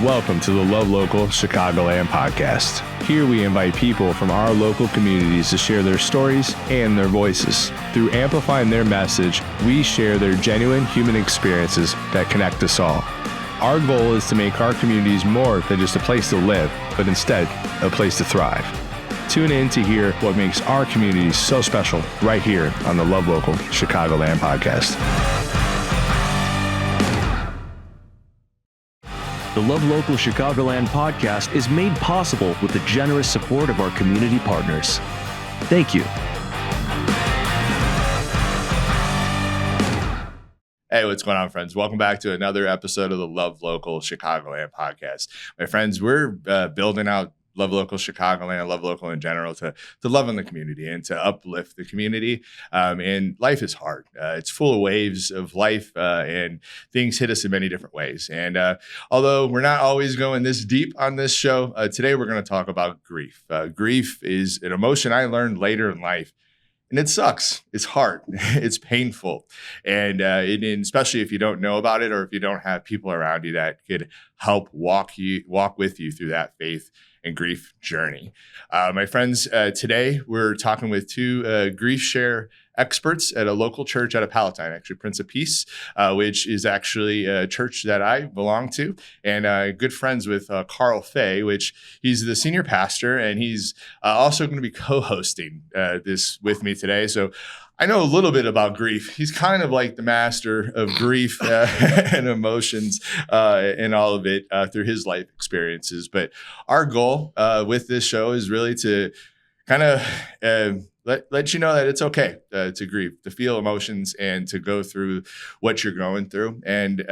Welcome to the Love Local Chicagoland Podcast. Here we invite people from our local communities to share their stories and their voices. Through amplifying their message, we share their genuine human experiences that connect us all. Our goal is to make our communities more than just a place to live, but instead, a place to thrive. Tune in to hear what makes our communities so special right here on the Love Local Chicagoland Podcast. The Love Local Chicagoland Podcast is made possible with the generous support of our community partners. Thank you. Hey, what's going on, friends? Welcome back to another episode of the Love Local Chicagoland Podcast. My friends, we're building out Love Local Chicagoland, Love Local in general, to love in the community and to uplift the community. And life is hard. It's full of waves of life, and things hit us in many different ways. And although we're not always going this deep on this show, today we're going to talk about grief. Grief is an emotion I learned later in life. And it sucks. It's hard. It's painful. And especially if you don't know about it or if you don't have people around you that could help walk with you through that faith and grief journey. My friends, today we're talking with two grief share experts at a local church out of Palatine, actually Prince of Peace, which is actually a church that I belong to, and good friends with Karl Fay, which he's the senior pastor, and he's also going to be co-hosting this with me today. So I know a little bit about grief. He's kind of like the master of grief and emotions and all of it through his life experiences. But our goal with this show is really to kind of let you know that it's okay to grieve, to feel emotions, and to go through what you're going through. And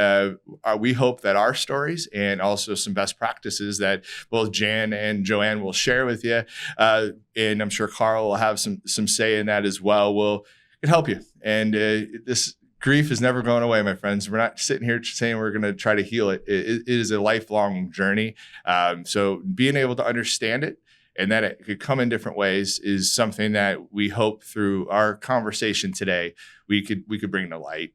we hope that our stories and also some best practices that both Jan and JoAnn will share with you, and I'm sure Karl will have some say in that as well, can help you. And this grief is never going away, my friends. We're not sitting here saying we're going to try to heal it. It is a lifelong journey. So being able to understand it and that it could come in different ways is something that we hope through our conversation today we could bring to light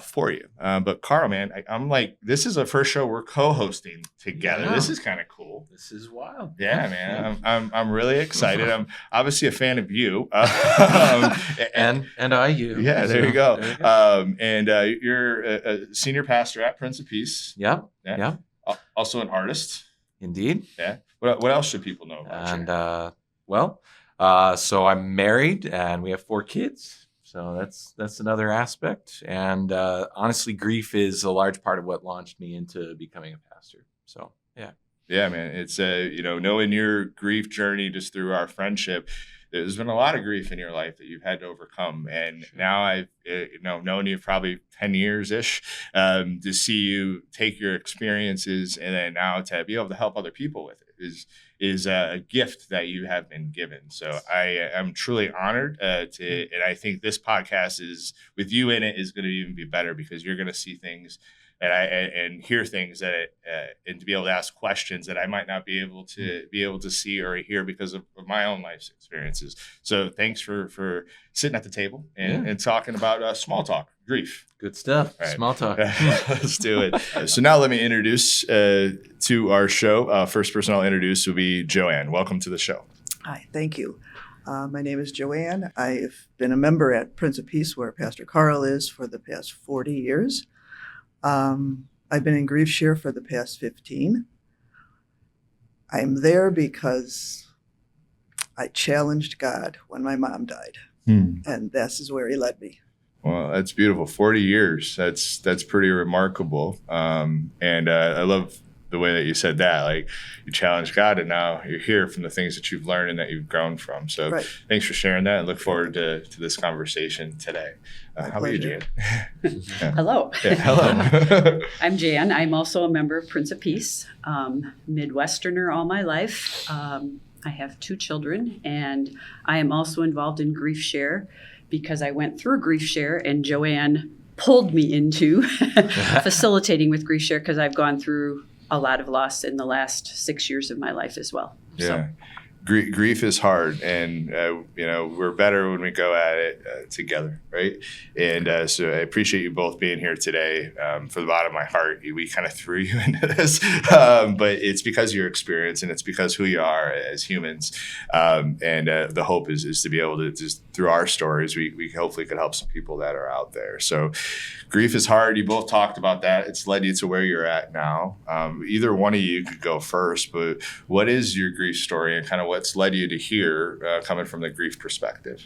for you. But Karl, man, I'm like, this is the first show we're co-hosting together. Yeah. This is kind of cool. This is wild. Yeah, man. I'm really excited. I'm obviously a fan of you. and I you. Yeah, there you go. And you're a senior pastor at Prince of Peace. Yeah. Also an artist. Indeed. Yeah. What else should people know about you? So I'm married and we have 4 kids. So that's another aspect. And honestly, grief is a large part of what launched me into becoming a pastor. So, yeah. Yeah, man. It's, knowing your grief journey just through our friendship, there's been a lot of grief in your life that you've had to overcome. And now I've known you probably 10 years-ish to see you take your experiences and then now to be able to help other people with it is a gift that you have been given. So I am truly honored and I think this podcast is with you in it is going to even be better because you're going to see things and hear things that and to be able to ask questions that I might not be able to see or hear because of my own life's experiences. So thanks for sitting at the table and talking about small talk, grief. Good stuff. Right. Small talk. Let's do it. So now let me introduce to our show. First person I'll introduce will be JoAnn. Welcome to the show. Hi, thank you. My name is JoAnn. I've been a member at Prince of Peace, where Pastor Karl is, for the past 40 years. I've been in grief share for the past 15. I'm there because I challenged God when my mom died, and this is where he led me. Well, that's beautiful. 40 years. That's pretty remarkable. And I love the way that you said that. Like, you challenged God, and now you're here from the things that you've learned and that you've grown from. So Thanks for sharing that, and look forward to this conversation today. How about you, Jan? Hello. Yeah, hello. I'm Jan. I'm also a member of Prince of Peace, Midwesterner all my life. I have 2 children, and I am also involved in grief share because I went through grief share, and JoAnn pulled me into facilitating with grief share because I've gone through a lot of loss in the last 6 years of my life as well. Yeah. Grief is hard, and we're better when we go at it together, right? And so I appreciate you both being here today. For the bottom of my heart, we kind of threw you into this, but it's because of your experience, and it's because who you are as humans. And the hope is to be able to just through our stories, we hopefully could help some people that are out there. So grief is hard. You both talked about that. It's led you to where you're at now. Either one of you could go first, but what is your grief story and kind of what's led you to here coming from the grief perspective?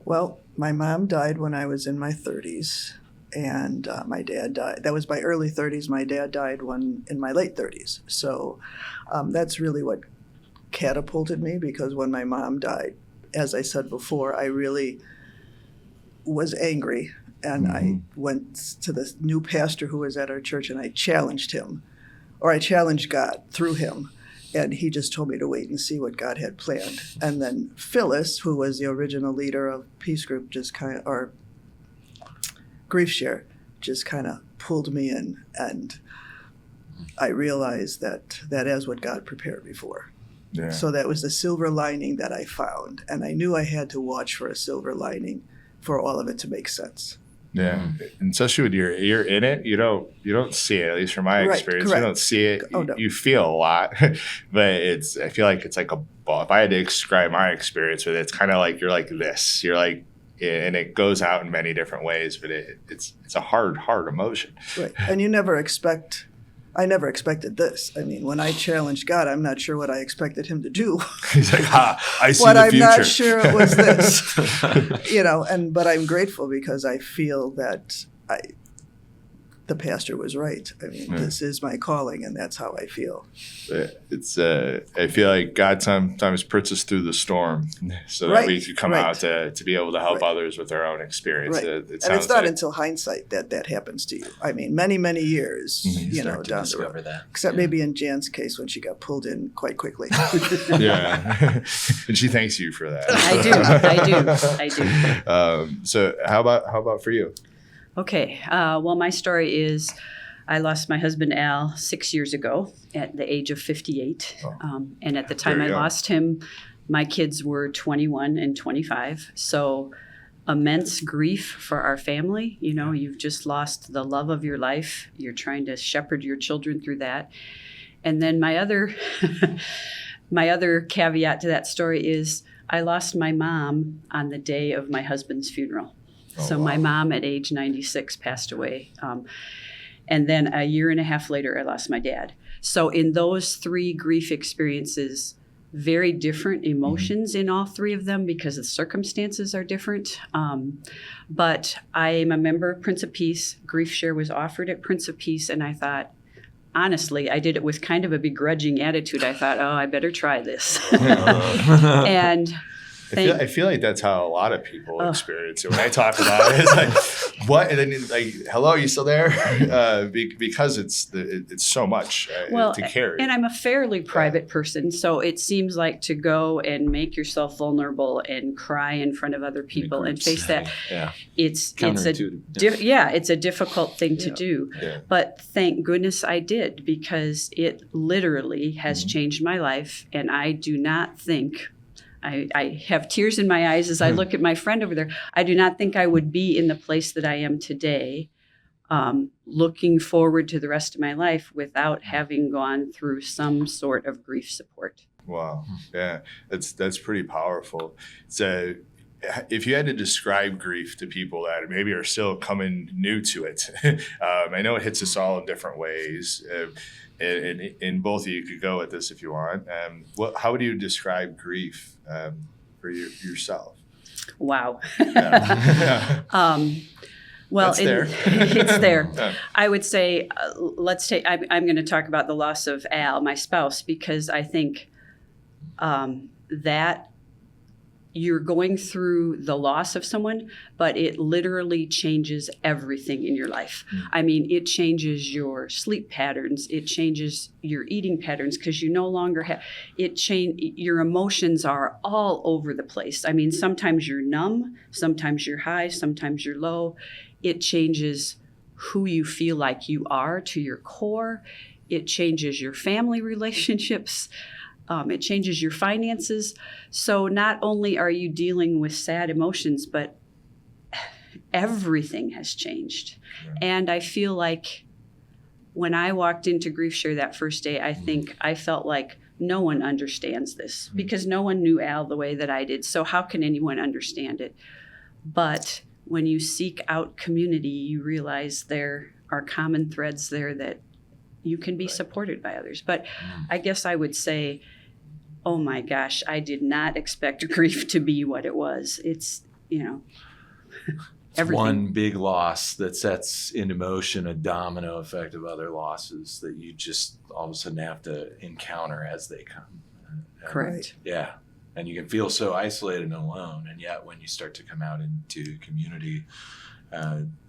Well, my mom died when I was in my 30s, and my dad died. That was my early 30s. My dad died in my late 30s. So that's really what catapulted me, because when my mom died, as I said before, I really was angry. And I went to the new pastor who was at our church, and I challenged him, or I challenged God through him. And he just told me to wait and see what God had planned. And then Phyllis, who was the original leader of Peace Group, or Grief Share, just kind of pulled me in. And I realized that is what God prepared me for. Yeah. So that was the silver lining that I found. And I knew I had to watch for a silver lining for all of it to make sense. Yeah, and especially when you're in it, you don't see it. At least from my experience, correct. You don't see it. Oh, no. You feel a lot, but I feel like it's like a ball. If I had to describe my experience with it, it's kind of like you're like this. You're like, and it goes out in many different ways, but it's a hard emotion. Right, and I never expected this. I mean, when I challenged God, I'm not sure what I expected him to do. He's like, I see but the future. I'm not sure it was this. But I'm grateful because I feel that the pastor was right. I mean, This is my calling, and that's how I feel. It's I feel like God sometimes puts us through the storm so that we can come out to be able to help others with their own experience. Right. And it's not until hindsight that happens to you. I mean, many, many years, down the road. Except maybe in Jan's case when she got pulled in quite quickly. Yeah. And she thanks you for that. I do. So how about for you? Okay. Well, my story is I lost my husband, Al, 6 years ago at the age of 58. And at the time I lost him, my kids were 21 and 25. So immense grief for our family. You've just lost the love of your life. You're trying to shepherd your children through that. And then my other caveat to that story is I lost my mom on the day of my husband's funeral. So my mom at age 96 passed away. And then a year and a half later, I lost my dad. So in those three grief experiences, very different emotions in all three of them because the circumstances are different. But I am a member of Prince of Peace. Grief Share was offered at Prince of Peace. And I thought, honestly, I did it with kind of a begrudging attitude. I thought, I better try this. And I feel like that's how a lot of people experience it. When I talk about it, it's like, what? And then like, hello, you still there? Because it's so much to carry. And I'm a fairly private person, so it seems like to go and make yourself vulnerable and cry in front of other people and face that. Yeah. It's a difficult thing to do. Yeah. But thank goodness I did, because it literally has changed my life, and I do not think. I have tears in my eyes as I look at my friend over there. I do not think I would be in the place that I am today, looking forward to the rest of my life without having gone through some sort of grief support. Wow. Yeah, that's pretty powerful. So if you had to describe grief to people that maybe are still coming new to it, I know it hits us all in different ways. And both of you could go with this if you want. How would you describe grief for yourself? Wow. Well, it's there. It's there. I would say, I'm going to talk about the loss of Al, my spouse, because I think that you're going through the loss of someone, but it literally changes everything in your life. I mean, it changes your sleep patterns. It changes your eating patterns because you no longer have your emotions are all over the place. I mean, sometimes you're numb, sometimes you're high, sometimes you're low. It changes who you feel like you are to your core. It changes your family relationships. It changes your finances. So not only are you dealing with sad emotions, but everything has changed. Right. And I feel like when I walked into Grief Share that first day, I think I felt like no one understands this because no one knew Al the way that I did. So how can anyone understand it? But when you seek out community, you realize there are common threads there that you can be supported by others. But I guess I would say, oh my gosh, I did not expect grief to be what it was. It's, everything. One big loss that sets into motion a domino effect of other losses that you just all of a sudden have to encounter as they come. Correct. Yeah. And you can feel so isolated and alone. And yet when you start to come out into community,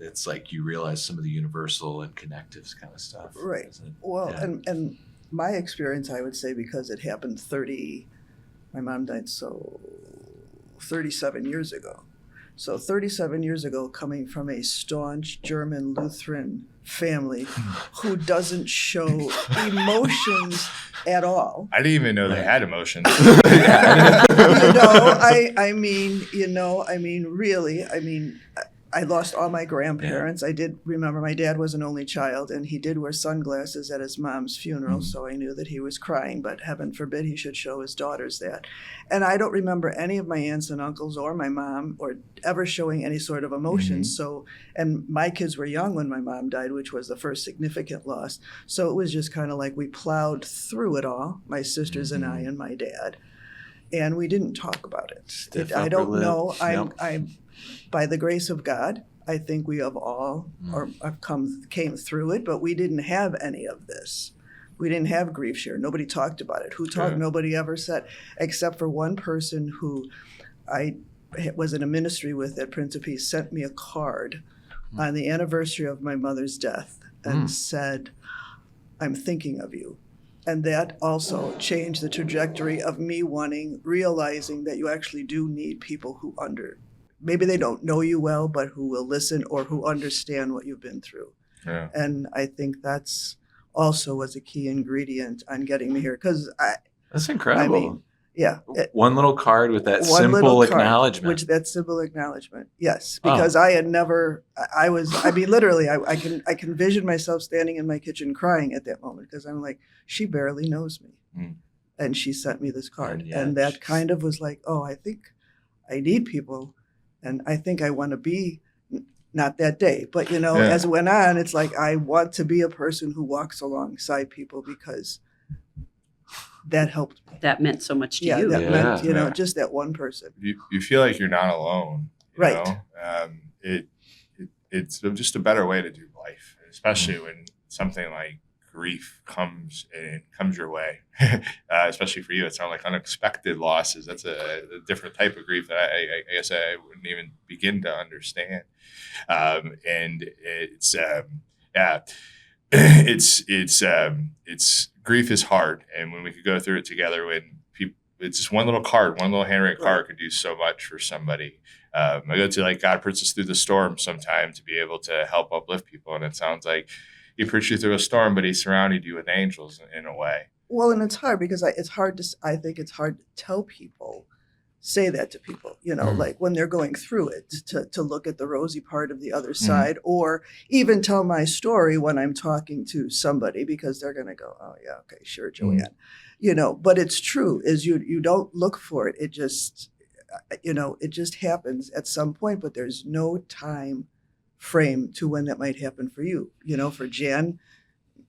it's like you realize some of the universal and connectives kind of stuff. Right. Well, and my experience, I would say, because it happened my mom died 37 years ago. So 37 years ago, coming from a staunch German Lutheran family who doesn't show emotions at all. I didn't even know they had emotions. I lost all my grandparents. I did remember my dad was an only child, and he did wear sunglasses at his mom's funeral, so I knew that he was crying, but heaven forbid he should show his daughters that. And I don't remember any of my aunts and uncles or my mom or ever showing any sort of emotion. So, and my kids were young when my mom died, which was the first significant loss. So it was just kind of like we plowed through it all, my sisters and I and my dad, and we didn't talk about it. I don't know. I'm by the grace of God, I think we have all came through it, but we didn't have any of this. We didn't have Grief Share. Nobody talked about it. Who talked? Nobody ever said, except for one person who I was in a ministry with at Prince of Peace, sent me a card on the anniversary of my mother's death and said, "I'm thinking of you." And that also changed the trajectory of me realizing that you actually do need people who maybe they don't know you well, but who will listen or who understand what you've been through. Yeah. And I think that's also was a key ingredient on getting me here. That's incredible. One little card with that simple acknowledgement. That simple acknowledgement, yes. Because I had never, literally, I can vision myself standing in my kitchen crying at that moment because I'm like, she barely knows me. And she sent me this card. And that kind of was like, oh, I think I need people. And I think I want to be, not that day, but as it went on, it's like I want to be a person who walks alongside people because that helped me. That meant so much to you. That meant, just that one person. You feel like you're not alone. Right. It's just a better way to do life, especially when something like grief comes your way, especially for you. It sounds like unexpected losses. That's a different type of grief that I guess I wouldn't even begin to understand. And it's grief is hard. And when we could go through it together, it's just one little card, one little handwritten card could do so much for somebody. I go to God puts us through the storm sometime to be able to help uplift people. And it sounds like he pushed you through a storm, but he surrounded you with angels in a way. Well, and it's hard because I think it's hard to tell people, say that to people, like when they're going through it, to look at the rosy part of the other side, or even tell my story when I'm talking to somebody because they're going to go, oh yeah, okay, sure, JoAnn. But it's true is you don't look for it. It just, it just happens at some point, but there's no time frame to when that might happen for you. For Jan,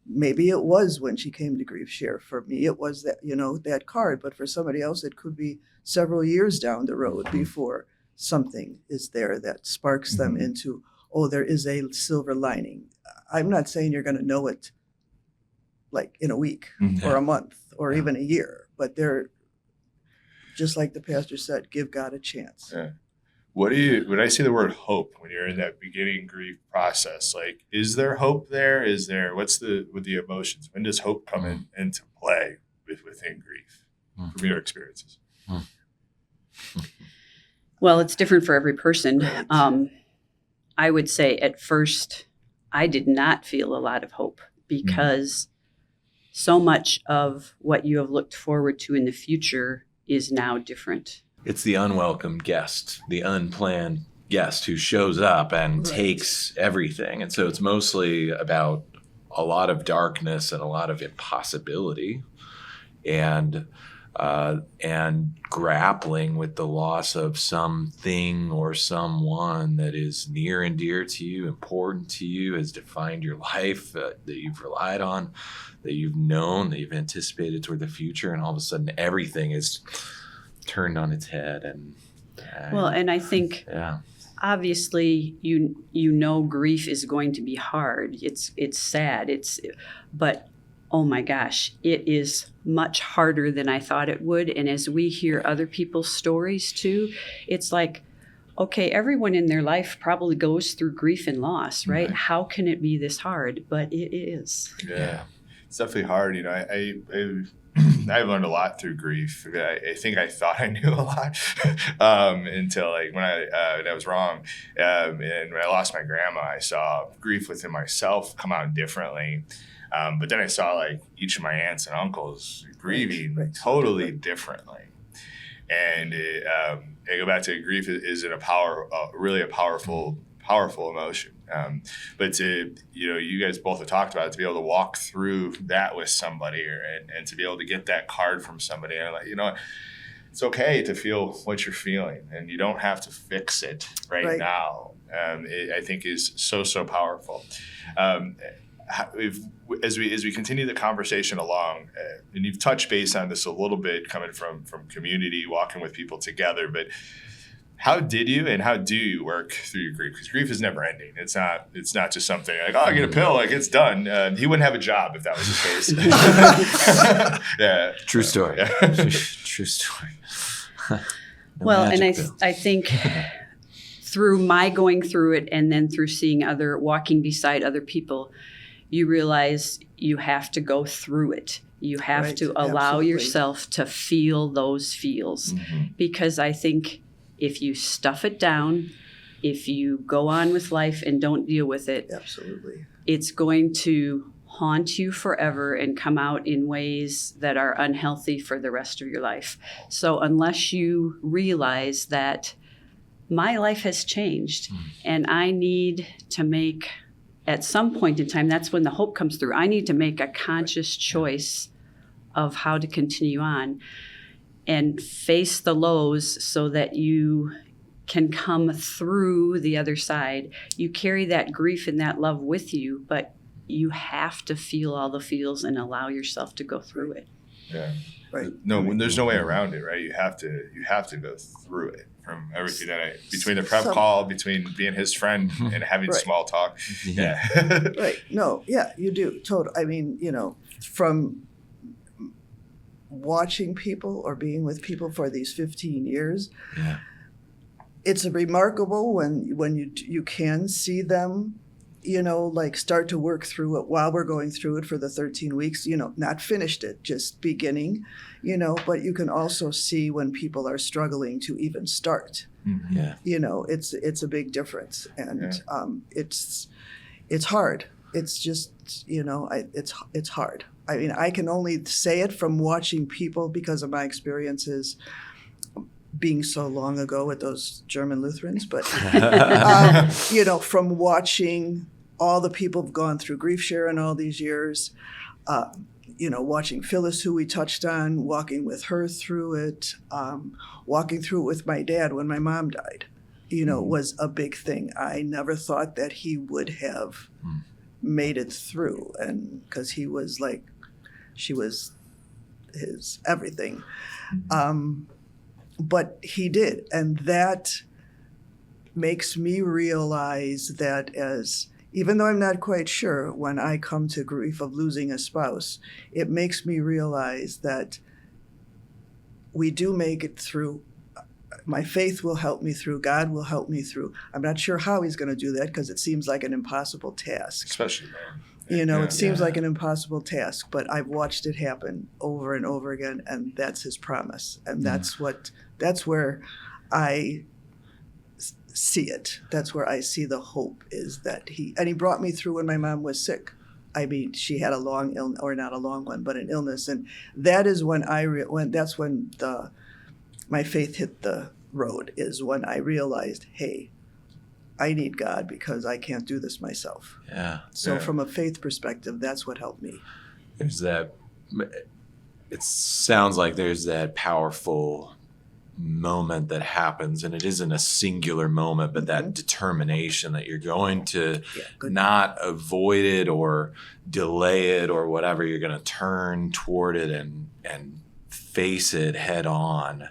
maybe it was when she came to Grief Share. For me, it was that, that card, but for somebody else, it could be several years down the road before something is there that sparks them into, oh, there is a silver lining. I'm not saying you're going to know it like in a week or a month or even a year, but they're just like the pastor said, give God a chance. Yeah. When I see the word hope, when you're in that beginning grief process, like, is there hope there? What's with the emotions? When does hope come into play within grief from your experiences? Well, it's different for every person. I would say at first, I did not feel a lot of hope because so much of what you have looked forward to in the future is now different. It's the unwelcome guest, the unplanned guest who shows up and takes everything. And so it's mostly about a lot of darkness and a lot of impossibility and grappling with the loss of something or someone that is near and dear to you, important to you, has defined your life, that you've relied on, that you've known, that you've anticipated toward the future, and all of a sudden everything is turned on its head. And I think obviously you know grief is going to be hard. It's sad. But oh my gosh, it is much harder than I thought it would. And as we hear other people's stories too, it's like, okay, everyone in their life probably goes through grief and loss, right? How can it be this hard? But it is. Yeah, it's definitely hard. I've learned a lot through grief. I think I thought I knew a lot until when I was wrong. And when I lost my grandma, I saw grief within myself come out differently. But then I saw each of my aunts and uncles grieving totally differently. And I go back to grief is really a powerful emotion. But you guys both have talked about it, to be able to walk through that with somebody and to be able to get that card from somebody and it's okay to feel what you're feeling and you don't have to fix it right now. I think is so powerful. As we continue the conversation along, and you've touched base on this a little bit coming from community, walking with people together, but how did you and how do you work through your grief? Because grief is never ending. It's not just something I get a pill, it's done. He wouldn't have a job if that was the case. Yeah. True story. Yeah. True story. I think through my going through it and then through seeing walking beside other people, you realize you have to go through it. You have to allow yourself to feel those feels. Because I think if you stuff it down, if you go on with life and don't deal with it, it's going to haunt you forever and come out in ways that are unhealthy for the rest of your life. So unless you realize that my life has changed and I need to make, at some point in time, that's when the hope comes through. I need to make a conscious choice of how to continue on and face the lows so that you can come through the other side. You carry that grief and that love with you, but you have to feel all the feels and allow yourself to go through it. Yeah. Right. No, there's no way around it, right? You have to go through it. From everything between the prep call, between being his friend and having small talk. Yeah. Right. No, yeah, you do. Totally. I mean, from watching people or being with people for these 15 years, it's remarkable when you can see them, start to work through it while we're going through it for the 13 weeks, not finished it, just beginning, but you can also see when people are struggling to even start. Yeah. It's a big difference. And it's hard. It's just, it's hard. I mean, I can only say it from watching people because of my experiences being so long ago with those German Lutherans, but, from watching all the people who've gone through grief share in all these years, watching Phyllis, who we touched on, walking with her through it, walking through it with my dad when my mom died, was a big thing. I never thought that he would have made it through, and because she was his everything. But he did, and that makes me realize that even though I'm not quite sure when I come to grief of losing a spouse, it makes me realize that we do make it through. My faith will help me through. God will help me through. I'm not sure how he's going to do that because it seems like an impossible task. Especially it seems like an impossible task, but I've watched it happen over and over again, and that's his promise. And that's where I see it. That's where I see the hope is that he brought me through when my mom was sick. she had a long illness, or not a long one, but an illness. And that is when that's when my faith hit the road, is when I realized, hey, I need God because I can't do this myself. Yeah. So from a faith perspective, that's what helped me. There's that, it sounds like there's that powerful moment that happens, and it isn't a singular moment, but that determination that you're going to not avoid it or delay it or whatever. You're going to turn toward it and face it head on.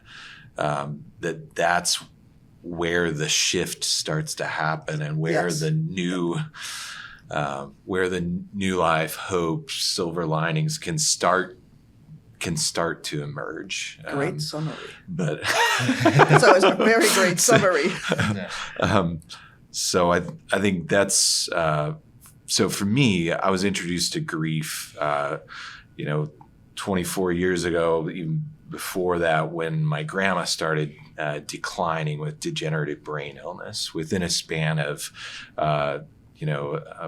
That's where the shift starts to happen, and where the new life, hope, silver linings can start to emerge. Great summary. But it's always a very great summary. So I think that's so for me. I was introduced to grief, 24 years ago. Even before that, when my grandma started declining with degenerative brain illness, within a span of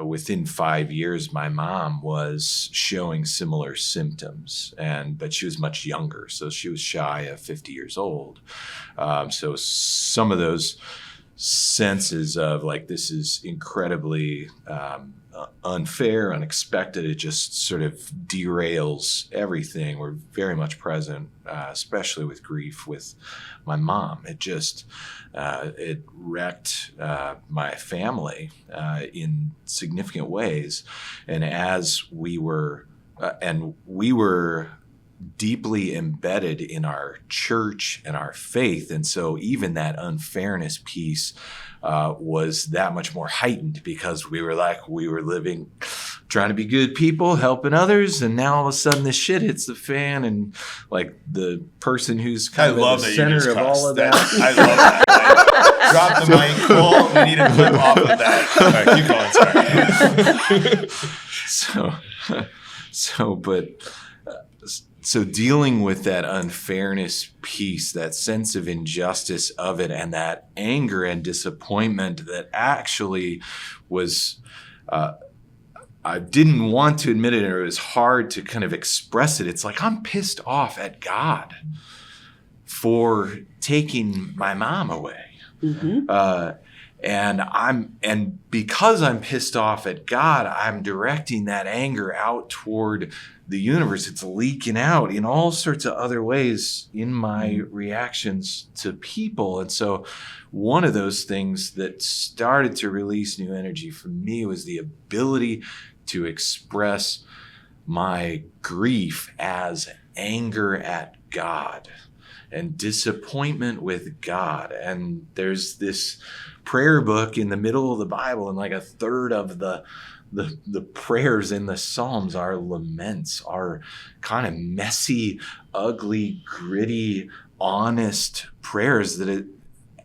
within 5 years, my mom was showing similar symptoms, but she was much younger, so she was shy of 50 years old. So some of those senses of like, this is incredibly unfair, unexpected, it just sort of derails everything, were very much present, especially with grief with my mom. It just it wrecked my family in significant ways. And as we were deeply embedded in our church and our faith, and so even that unfairness piece was that much more heightened, because we were living, trying to be good people, helping others, and now all of a sudden this shit hits the fan, and like the person who's kind of at the center of all of that. I love that. Like, drop the mic. Cool. We need a clip off of that. All right, keep going. Sorry. So dealing with that unfairness piece, that sense of injustice of it, and that anger and disappointment that actually was, I didn't want to admit it, or it was hard to kind of express it. It's like, I'm pissed off at God for taking my mom away. Mm-hmm. And because I'm pissed off at God, I'm directing that anger out toward the universe. It's leaking out in all sorts of other ways in my reactions to people. And so one of those things that started to release new energy for me was the ability to express my grief as anger at God and disappointment with God. And there's this prayer book in the middle of the Bible, and like a third of the prayers in the Psalms are laments, are kind of messy, ugly, gritty, honest prayers that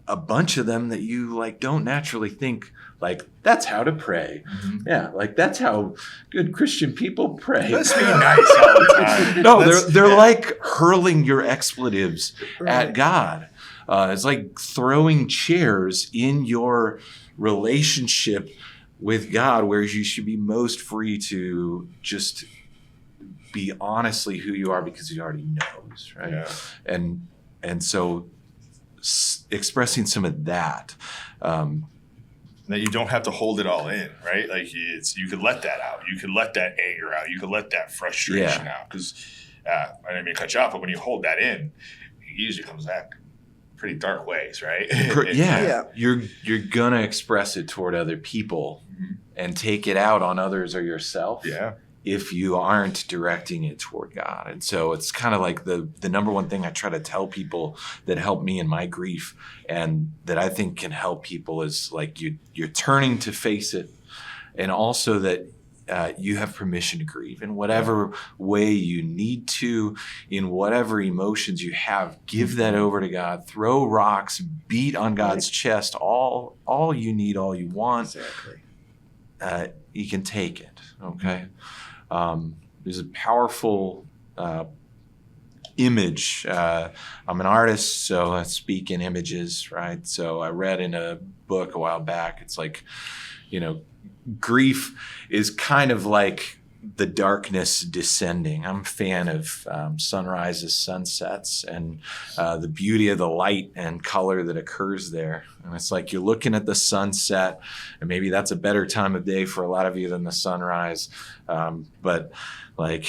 a bunch of them that you like don't naturally think like, that's how to pray. Mm-hmm. Yeah, like that's how good Christian people pray. Let's be nice all the time. No, they're like hurling your expletives at God. It's like throwing chairs in your relationship with God, where you should be most free to just be honestly who you are, because He already knows, right? Yeah. And so expressing some of that. That you don't have to hold it all in, right? Like you could let that out. You could let that anger out. You could let that frustration out. Because I didn't mean to cut you off, but when you hold that in, it usually comes back pretty dark ways, right? Yeah. You're gonna express it toward other people and take it out on others or yourself. Yeah. If you aren't directing it toward God. And so it's kind of like the number one thing I try to tell people that helped me in my grief, and that I think can help people, is like you're turning to face it, and also that you have permission to grieve in whatever way you need to, in whatever emotions you have. Give that over to God. Throw rocks, beat on God's chest, all you need, all you want. Exactly. You can take it, okay? There's a powerful image. I'm an artist, so I speak in images, right? So I read in a book a while back, it's like, grief is kind of like the darkness descending. I'm a fan of sunrises, sunsets, and the beauty of the light and color that occurs there. And it's like you're looking at the sunset, and maybe that's a better time of day for a lot of you than the sunrise. But like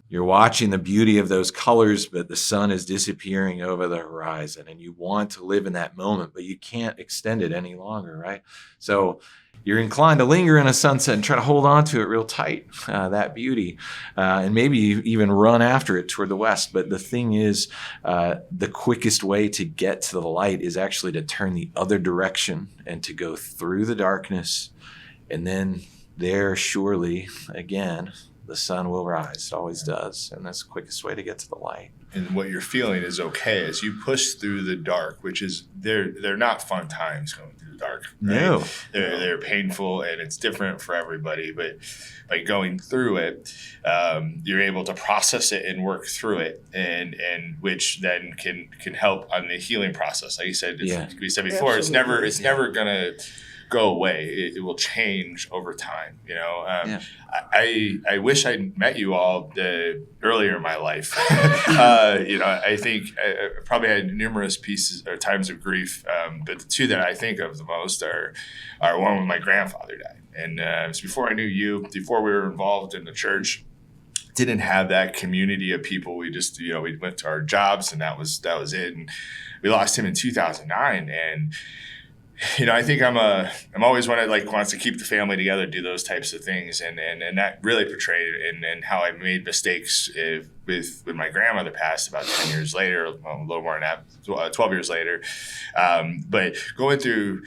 you're watching the beauty of those colors, but the sun is disappearing over the horizon, and you want to live in that moment, but you can't extend it any longer, right? So you're inclined to linger in a sunset and try to hold on to it real tight, that beauty, and maybe even run after it toward the west. But the thing is, the quickest way to get to the light is actually to turn the other direction and to go through the darkness. And then there, surely, again, the sun will rise. It always does. And that's the quickest way to get to the light. And what you're feeling is okay as you push through the dark, which is they're not fun times going through the dark. Right? No. They're painful, and it's different for everybody. But by going through it, you're able to process it and work through it, and which then can help on the healing process. Like you said, like we said before, Absolutely. it's never gonna go away. It will change over time. I wish I'd met you all earlier in my life. I think I probably had numerous pieces or times of grief, but the two that I think of the most are one when my grandfather died, and it was before I knew you, before we were involved in the church. Didn't have that community of people. We just we went to our jobs, and that was it. And we lost him in 2009, and I think I'm always one that wants to keep the family together, do those types of things, and that really portrayed and how I made mistakes with my grandmother passed about 10 years later, a little more than that, 12 years later. But going through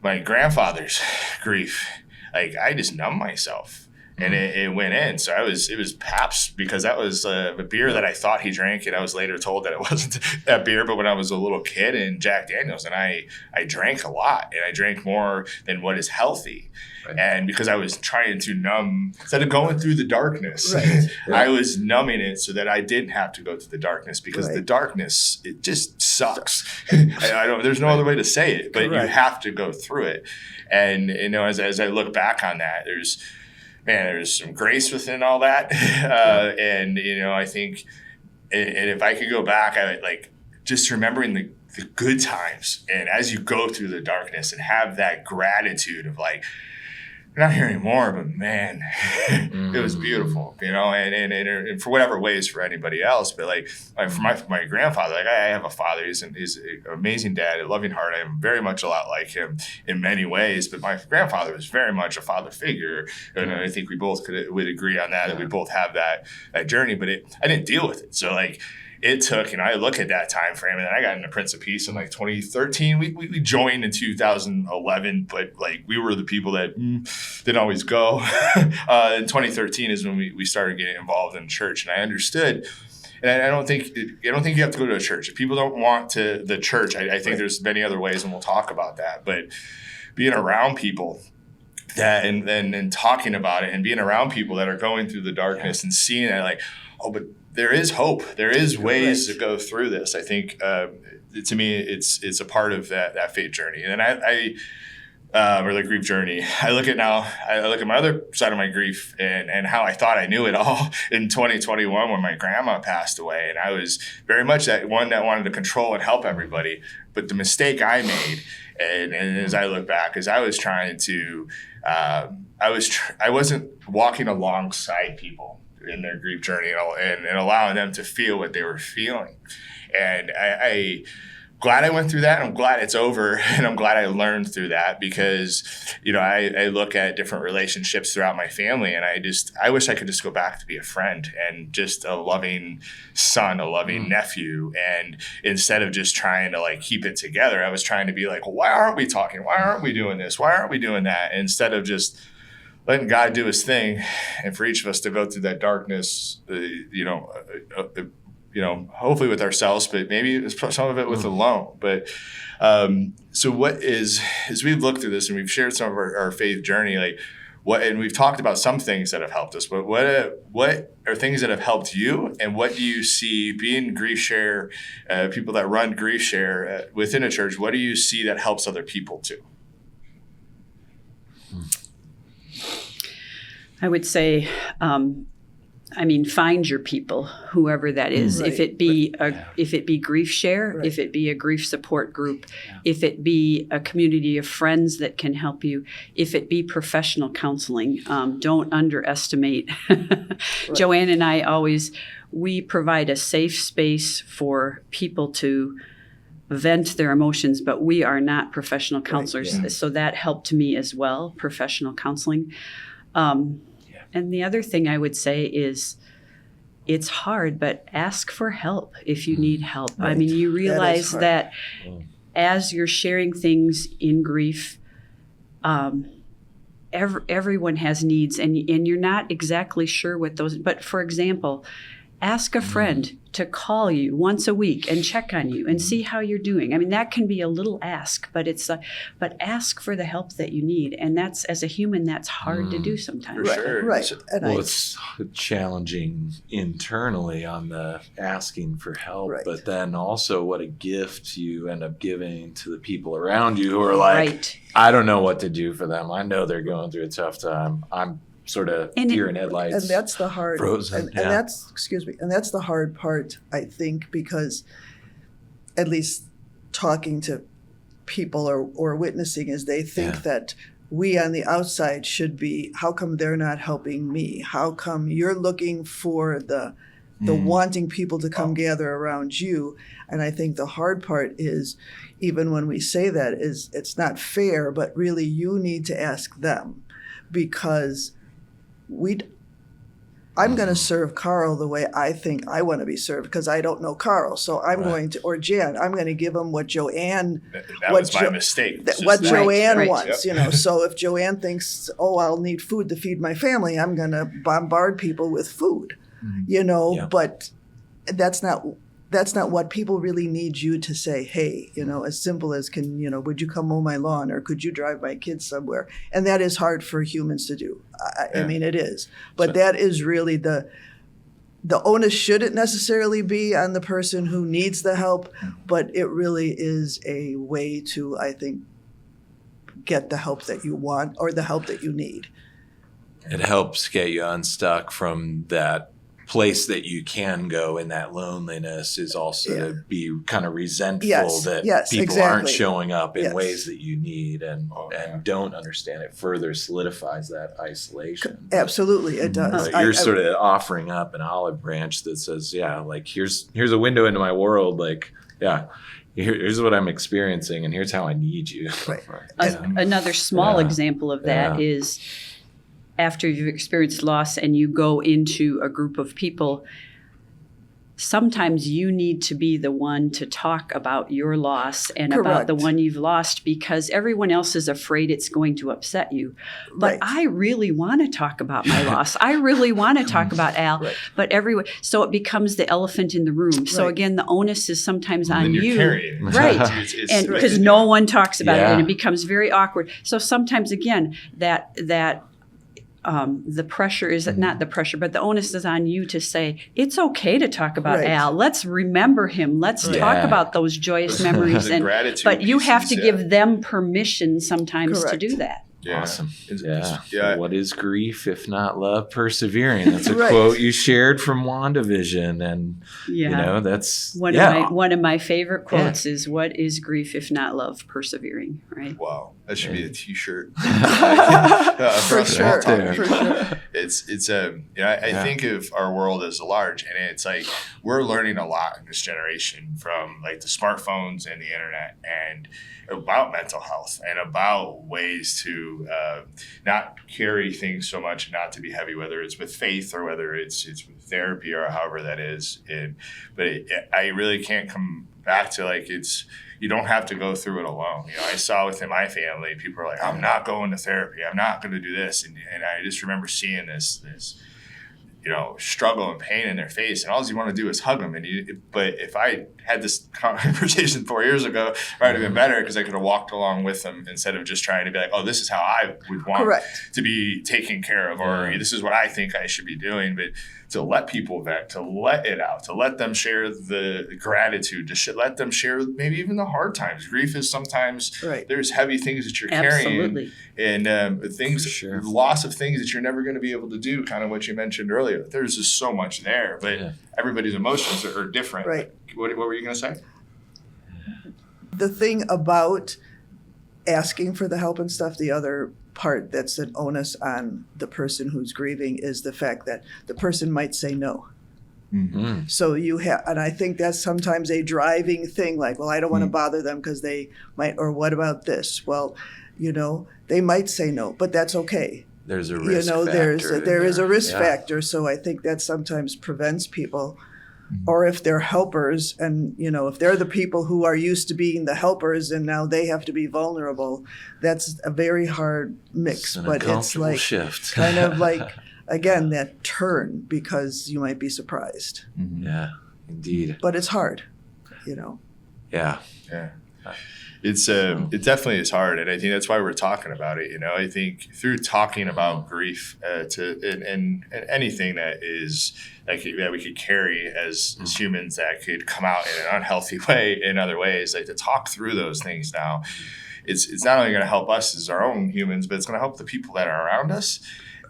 my grandfather's grief, I just numbed myself. And it went in. So it was Pabst, because that was a beer that I thought he drank, and I was later told that it wasn't that beer, but when I was a little kid, and Jack Daniels, and I drank a lot, and I drank more than what is healthy. Right. And because I was trying to numb, instead of going through the darkness, right. I was numbing it so that I didn't have to go through the darkness, because the darkness, it just sucks. There's no other way to say it, but you have to go through it. And, as I look back on that, there's some grace within all that. And, I think, and if I could go back, I would just remembering the good times. And as you go through the darkness and have that gratitude of we're not here anymore, but man, it was beautiful, and for whatever ways for anybody else. But for my grandfather, I have a father. He's an amazing dad, a loving heart. I am very much a lot like him in many ways. But my grandfather was very much a father figure, and I think we both would agree on that. That we both have that journey. But I didn't deal with it, so it took, I look at that time frame, and then I got into Prince of Peace in 2013. We joined in 2011, but we were the people that didn't always go. In 2013 is when we started getting involved in church, and I understood. And I don't think you have to go to a church. If people don't want the church, I think there's many other ways, and we'll talk about that. But being around people that and talking about it, and being around people that are going through the darkness and seeing that, but there is hope. There is ways to go through this. I think, to me, it's a part of that faith journey. And then or the grief journey. I look at my other side of my grief and how I thought I knew it all in 2021 when my grandma passed away. And I was very much that one that wanted to control and help everybody. But the mistake I made, and as I look back, is I was trying to, I wasn't walking alongside people in their grief journey and allowing them to feel what they were feeling. And I glad I went through that. I'm glad it's over, and I'm glad I learned through that, because, I look at different relationships throughout my family, and I wish I could just go back to be a friend and just a loving son, a loving nephew. And instead of just trying to keep it together, I was trying to be well, why aren't we talking? Why aren't we doing this? Why aren't we doing that? Instead of just letting God do his thing, and for each of us to go through that darkness, hopefully with ourselves, but maybe some of it with alone. But so what is, as we've looked through this and we've shared some of our faith journey, and we've talked about some things that have helped us, but what are things that have helped you, and what do you see being grief share, people that run grief share within a church? What do you see that helps other people too? I would say, find your people, whoever that is. Right. If it be grief share, Right. if it be a grief support group, if it be a community of friends that can help you, if it be professional counseling, don't underestimate. JoAnn and I we provide a safe space for people to vent their emotions, but we are not professional counselors. Right, So that helped me as well, professional counseling. And the other thing I would say is it's hard, but ask for help if you need help. Right. I mean, you realize hard. that as you're sharing things in grief, everyone has needs, and you're not exactly sure what those. But for example, ask a friend to call you once a week and check on you and see how you're doing. I mean, that can be a little ask, but but ask for the help that you need. And that's, as a human, that's hard to do sometimes. For sure. Right. And It's challenging internally on the asking for help, Right. but then also what a gift you end up giving to the people around you who are like, Right. I don't know what to do for them. I know they're going through a tough time. I'm sort of deer in headlights. And that's the hard Frozen, and that's the hard part, I think, because at least talking to people or witnessing is they think that we on the outside should be, how come they're not helping me? How come you're looking for the wanting people to come gather around you? And I think the hard part is, even when we say that, is it's not fair, but really you need to ask them, because I'm going to serve Karl the way I think I want to be served, because I don't know Karl. So I'm going to, or Jan, I'm going to give him what JoAnn, That was my mistake. what Just JoAnn Right. wants, So if JoAnn thinks, I'll need food to feed my family, I'm going to bombard people with food, but that's not what people really need you to say. Hey, as simple as would you come mow my lawn, or could you drive my kids somewhere? And that is hard for humans to do. I mean, it is. But that is really the onus shouldn't necessarily be on the person who needs the help, but it really is a way to, I think, get the help that you want or the help that you need. It helps get you unstuck from that place that you can go in that loneliness, is also to be kind of resentful that people aren't showing up in ways that you need and don't understand. It further solidifies that isolation. Absolutely, it does. You're sort of offering up an olive branch that says, here's a window into my world. Here's what I'm experiencing, and here's how I need you. Right. Another small example of that is, after you've experienced loss and you go into a group of people, sometimes you need to be the one to talk about your loss and about the one you've lost, because everyone else is afraid it's going to upset you. But I really want to talk about my loss. I really want to talk about Al. But everyone, so it becomes the elephant in the room. So again, the onus is sometimes on you. Right. And because no one talks about it, and it becomes very awkward. So sometimes, again, that the pressure is not the pressure, but the onus is on you to say, it's okay to talk about Al. Let's remember him. Let's talk about those joyous memories. But you have to give them permission sometimes to do that. Yeah. Awesome. What is grief if not love persevering? That's a Right. quote you shared from WandaVision, and that's one of my favorite quotes is, "What is grief if not love persevering?" Right? Wow, that should be a T-shirt. For sure. For sure. It's I think of our world as large, and it's like we're learning a lot in this generation from like the smartphones and the internet, and about mental health and about ways to not carry things so much, not to be heavy, whether it's with faith or whether it's with therapy or however that is. I really can't come back to you don't have to go through it alone. I saw within my family, people are like, I'm not going to therapy. I'm not going to do this. And I just remember seeing this struggle and pain in their face, and all you want to do is hug them. But if I had this conversation 4 years ago, it might have been better because I could have walked along with them instead of just trying to be like, oh, this is how I would want to be taken care of, or this is what I think I should be doing. But to let people vent, to let it out, to let them share the gratitude, to let them share maybe even the hard times. Grief is sometimes there's heavy things that you're carrying, and loss of things that you're never going to be able to do. Kind of what you mentioned earlier. There's just so much there, but everybody's emotions are different. Right. What were you going to say? The thing about asking for the help and stuff, the other part that's an onus on the person who's grieving is the fact that the person might say no. Mm-hmm. So and I think that's sometimes a driving thing, like, well, I don't want to bother them because they might, or what about this? Well, they might say no, but that's okay. There's a risk factor. There is a risk factor. So I think that sometimes prevents people. Or if they're helpers and, if they're the people who are used to being the helpers and now they have to be vulnerable, that's a very hard mix. But it's like shift. kind of like, again, that turn because you might be surprised. Mm-hmm. Yeah, indeed. But it's hard, Yeah. It definitely is hard, and I think that's why we're talking about it. I think through talking about grief and anything that is that we could carry as humans that could come out in an unhealthy way in other ways, like to talk through those things now, it's not only going to help us as our own humans, but it's going to help the people that are around us.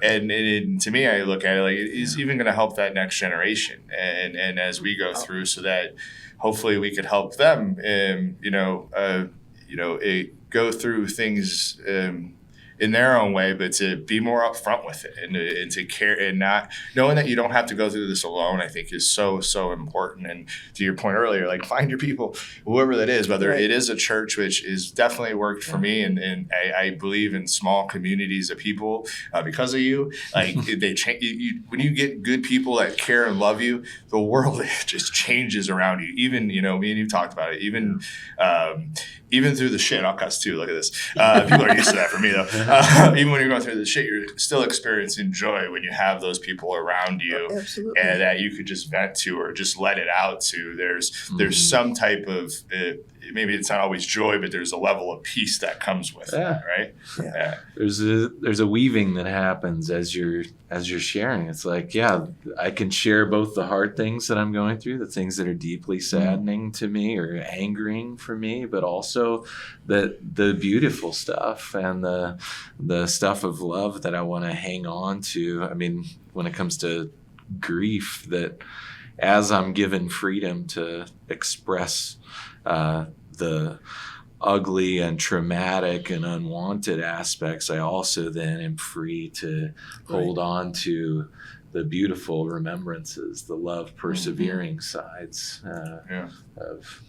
And to me, I look at it like it's even going to help that next generation, and as we go through, so that hopefully we could help them, go through things in their own way, but to be more upfront with it and to care, and not knowing that you don't have to go through this alone, I think is so, so important. And to your point earlier, like find your people, whoever that is, whether it is a church, which is definitely worked for me. And I believe in small communities of people because of you, like they change. When you get good people that care and love you, the world just changes around you. Even, me and you talked about it, even through the shit, I'll cuss too. Look at this. People are used to that for me though. Even when you're going through the shit, you're still experiencing joy when you have those people around you, and that you could just vent to or just let it out to. There's some type of maybe it's not always joy, but there's a level of peace that comes with that, right? Yeah. There's a weaving that happens as you're sharing. It's like, I can share both the hard things that I'm going through, the things that are deeply saddening to me or angering for me, but also the beautiful stuff and the stuff of love that I want to hang on to. I mean, when it comes to grief, that as I'm given freedom to express the ugly and traumatic and unwanted aspects, I also then am free to hold on to the beautiful remembrances, the love persevering sides of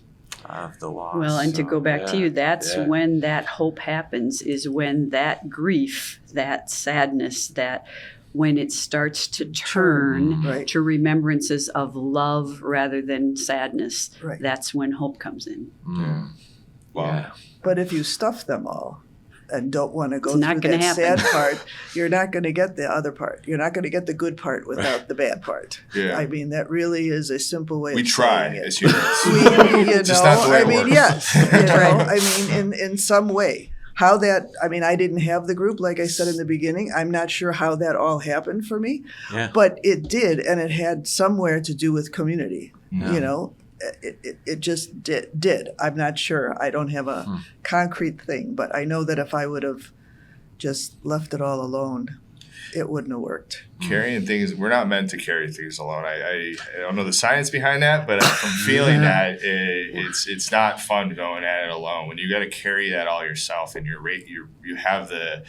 the loss. Well, and to go back to you, that's when that hope happens, is when that grief, that sadness, that when it starts to turn to remembrances of love rather than sadness, that's when hope comes in. Wow. Yeah. But if you stuff them all and don't want to go through that sad part, you're not going to get the other part. You're not going to get the good part without the bad part. Yeah. I mean, that really is a simple way of saying it. As humans. Just not the way it works. Yes. I mean, in some way. How that, I didn't have the group, like I said in the beginning. I'm not sure how that all happened for me, but it did, and it had somewhere to do with community. It just did. I'm not sure. I don't have a concrete thing, but I know that if I would have just left it all alone, it wouldn't have worked. Carrying things, we're not meant to carry things alone. I don't know the science behind that, but from feeling that, it's not fun going at it alone. When you got to carry that all yourself, and you have the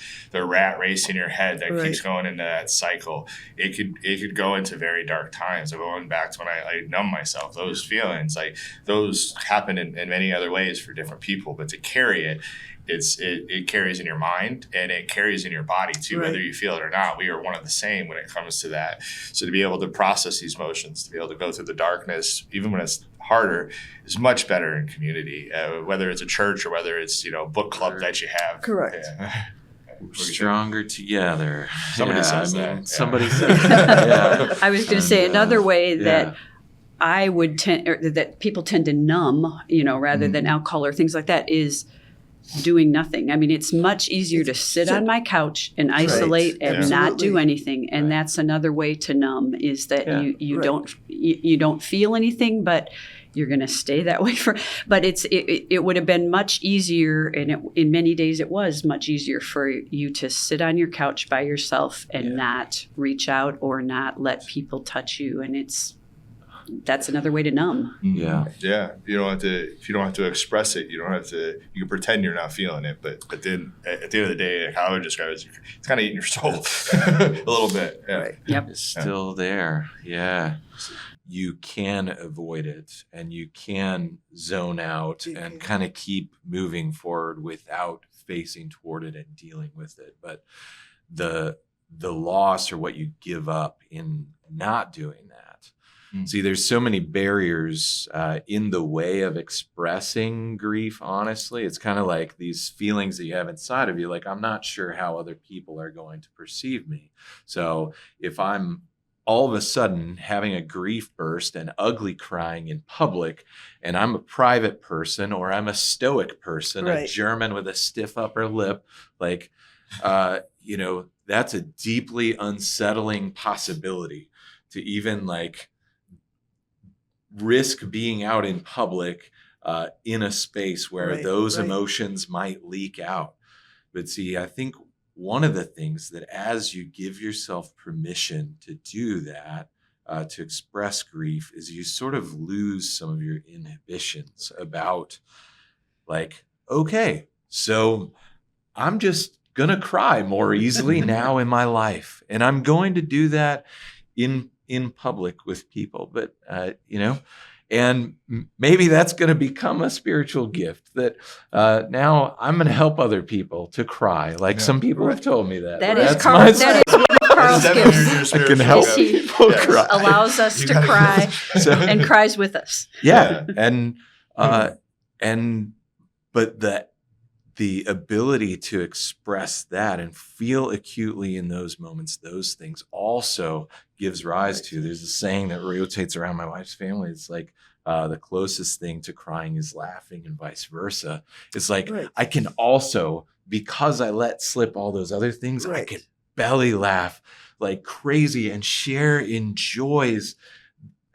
rat race in your head that keeps going into that cycle, it could go into very dark times. Going back to when I numb myself, those feelings, like those happen in many other ways for different people, but to carry it, it carries in your mind and it carries in your body too, whether you feel it or not. We are one of the same when it comes to that. So to be able to process these emotions, to be able to go through the darkness, even when it's harder, is much better in community, whether it's a church or whether it's book club that you have. Correct. Stronger together. Somebody says that. Yeah. Somebody says that. Yeah. I was going to say another way that yeah. I would tend, or that people tend to numb, rather than alcohol or things like that, is doing nothing. I mean, it's much easier to sit on my couch and isolate and not do anything. And that's another way to numb, is that you don't feel anything, but you're going to stay that way but it would have been much easier. And in many days it was much easier for you to sit on your couch by yourself and not reach out or not let people touch you. And that's another way to numb. Yeah. Yeah. You don't have to, if you don't have to express it, you can pretend you're not feeling it. But then at the end of the day, like how I would describe it, it's kind of eating your soul a little bit. Yeah. Right. Yep. It's still there. Yeah. You can avoid it and you can zone out and kind of keep moving forward without facing toward it and dealing with it. But the loss, or what you give up in not doing that. See, there's so many barriers in the way of expressing grief, honestly. It's kind of like these feelings that you have inside of you, like, I'm not sure how other people are going to perceive me. So if I'm all of a sudden having a grief burst and ugly crying in public, and I'm a private person, or I'm a stoic person, a German with a stiff upper lip, like, that's a deeply unsettling possibility to even like risk being out in public in a space where those emotions might leak out. But see, I think one of the things that as you give yourself permission to do that, to express grief, is you sort of lose some of your inhibitions about like, okay, so I'm just going to cry more easily now in my life. And I'm going to do that in public with people, but and maybe that's going to become a spiritual gift that now I'm going to help other people to cry. Like some people have told me that. That is one of Karl's gifts. I can help He people cry. allows us to cry and cries with us. Yeah. But the ability to express that and feel acutely in those moments, those things also gives rise to, there's a saying that rotates around my wife's family. It's like, the closest thing to crying is laughing, and vice versa. It's like, I can also, because I let slip all those other things, I can belly laugh like crazy and share in joys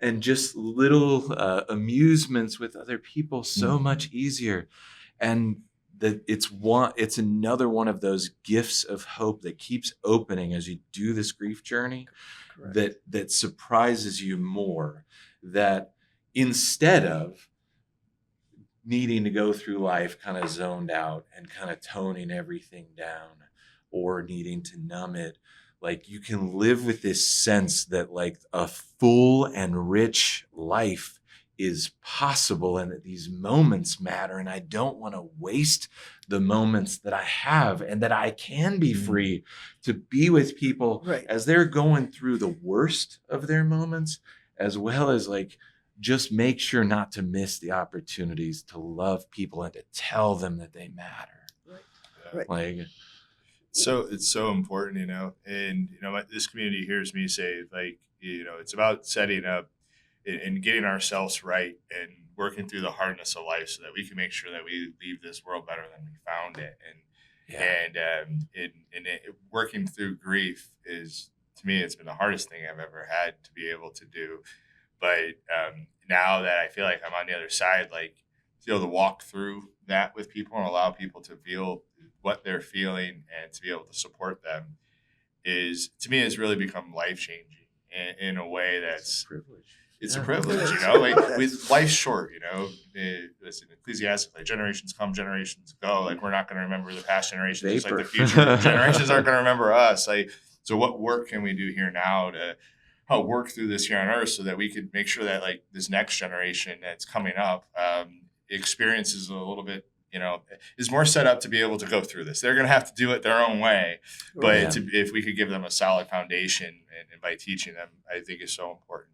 and just little amusements with other people so much easier. And that it's another one of those gifts of hope that keeps opening as you do this grief journey, that surprises you more, that instead of needing to go through life kind of zoned out and kind of toning everything down or needing to numb it, like you can live with this sense that like a full and rich life is possible and that these moments matter, and I don't want to waste the moments that I have, and that I can be free to be with people as they're going through the worst of their moments, as well as like just make sure not to miss the opportunities to love people and to tell them that they matter. Like, so it's so important, and this community hears me say, like, it's about setting up and getting ourselves right and working through the hardness of life so that we can make sure that we leave this world better than we found it. And working through grief is, to me, it's been the hardest thing I've ever had to be able to do. But now that I feel like I'm on the other side, like to be able to walk through that with people and allow people to feel what they're feeling and to be able to support them is, to me, has really become life-changing in a way that's privilege. It's a privilege, like life's short, listen, Ecclesiastes, like generations come, generations go. Like we're not going to remember the past generations, just like the future generations aren't going to remember us. Like, so what work can we do here now to help work through this here on earth so that we could make sure that like this next generation that's coming up experiences a little bit, is more set up to be able to go through this. They're going to have to do it their own way, but if we could give them a solid foundation and by teaching them, I think is so important.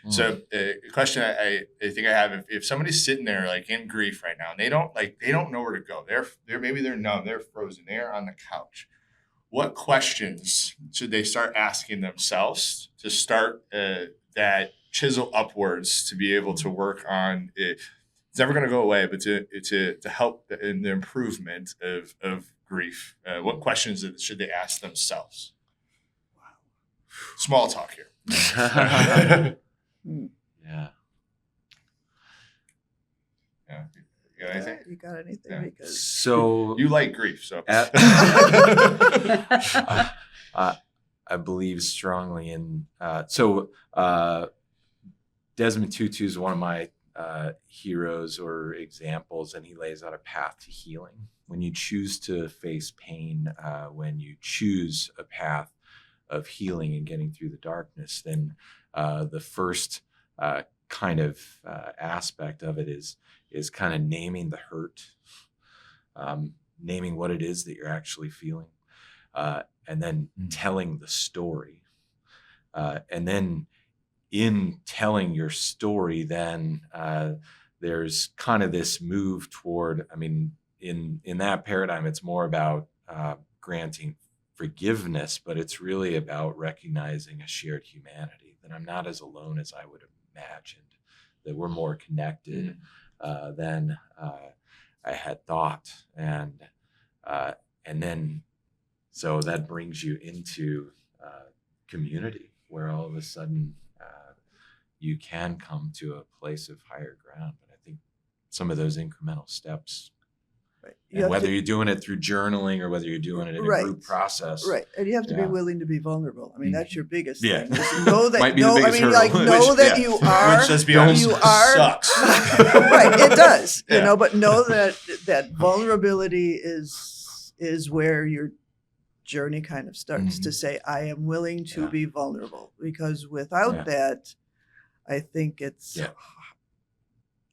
So a question I think I have, if somebody's sitting there like in grief right now and they don't know where to go, they're maybe they're numb, they're frozen, they're on the couch. what questions should they start asking themselves to start that chisel upwards to be able to work on it? It's never going to go away, but to help in the improvement of grief. What questions should they ask themselves? Wow. Small talk here. Yeah. Yeah. You got anything? You got anything? Yeah. Because So You like grief, so. I believe strongly in. Desmond Tutu is one of my heroes or examples, and he lays out a path to healing. When you choose to face pain, when you choose a path of healing and getting through the darkness, then the first kind of aspect of it is kind of naming the hurt, naming what it is that you're actually feeling, and then telling the story. And then in telling your story, then there's kind of this move toward, I mean, in that paradigm, it's more about granting forgiveness, but it's really about recognizing a shared humanity, that I'm not as alone as I would have imagined, that we're more connected than I had thought. And then, so that brings you into community, where all of a sudden you can come to a place of higher ground. But I think some of those incremental steps, and whether you're doing it through journaling or whether you're doing it in a group process. Right. And you have to be willing to be vulnerable. I mean, that's your biggest thing. Know that, might be the biggest hurdle. Know that you are. Which, let's be honest, you are. Sucks. Right. It does. You know, but know that vulnerability is where your journey kind of starts, to say, I am willing to be vulnerable, because without that, I think it's,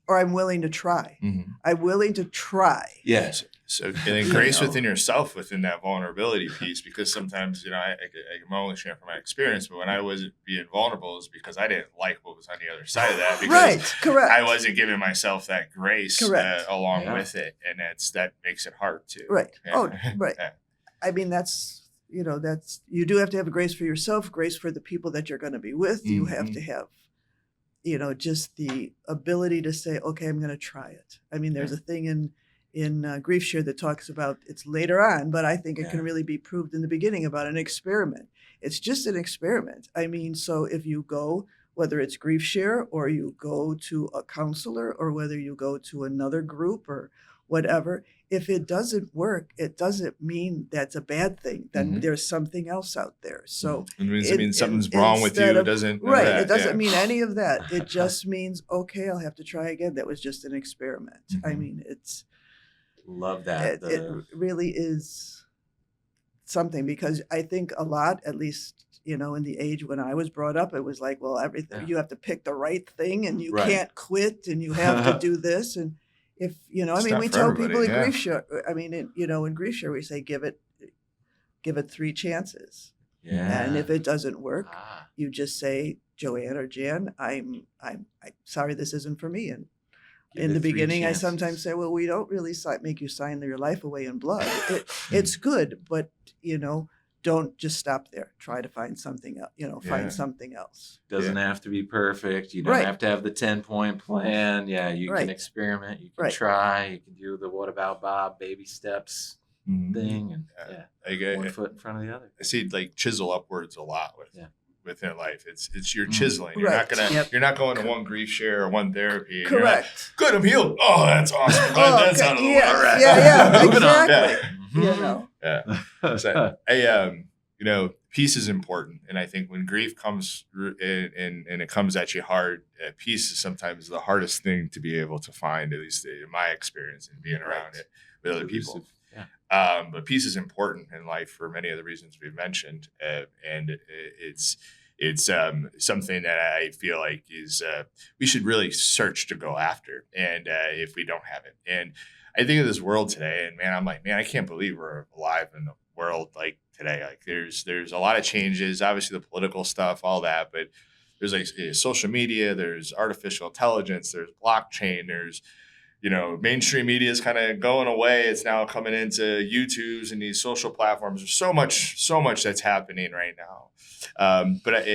or I'm willing to try. I'm willing to try. Yes. So, and then grace within yourself, within that vulnerability piece, because sometimes, I can only share from my experience, but when I wasn't being vulnerable is because I didn't like what was on the other side of that. Because correct. I wasn't giving myself that grace along with it. And that makes it hard too. Right. Yeah. Oh, right. I mean, that's, you do have to have a grace for yourself, grace for the people that you're going to be with. You have to have, just the ability to say, okay, I'm going to try it. I mean, there's a thing in Grief Share that talks about, it's later on, but I think it can really be proved in the beginning, about an experiment. It's just an experiment. I mean, so if you go, whether it's Grief Share or you go to a counselor or whether you go to another group or whatever, if it doesn't work, it doesn't mean that's a bad thing. Then there's something else out there. So it means something's wrong with you. It doesn't. It doesn't mean any of that. It just means, okay, I'll have to try again. That was just an experiment. I mean, it's. Love that. It really is something, because I think a lot, at least, in the age when I was brought up, it was like, well, everything, you have to pick the right thing, and you can't quit, and you have to do this. And if, we tell people in Grief Share, in Grief Share, we say, give it 3 chances. Yeah. And if it doesn't work, you just say, JoAnn or Jan, I'm sorry, this isn't for me. And in the beginning, I sometimes say, well, we don't really make you sign your life away in blood. It's good, but, don't just stop there. Try to find something else, find something else. Doesn't have to be perfect. You don't have to have the 10-point plan. Yeah, you can experiment. You can try. You can do the what about Bob baby steps thing. And one foot in front of the other. I see chisel upwards a lot within life. It's your chiseling. You're not gonna you're not going to one Grief Share or one therapy. Correct. Like, good, I'm healed. Oh, that's awesome. That's out of the way. All right. Yeah. Moving on. So, peace is important, and I think when grief comes and it comes at you hard, peace is sometimes the hardest thing to be able to find, at least in my experience and being around it with other people. But peace is important in life for many of the reasons we've mentioned, and it's something that I feel like is we should really search to go after, and if we don't have it. And I think of this world today, and I'm like, I can't believe we're alive in the world like today. Like there's a lot of changes, obviously the political stuff, all that, but there's social media, there's artificial intelligence, there's blockchain, there's mainstream media is kind of going away. It's now coming into YouTubes and these social platforms. There's so much that's happening right now. But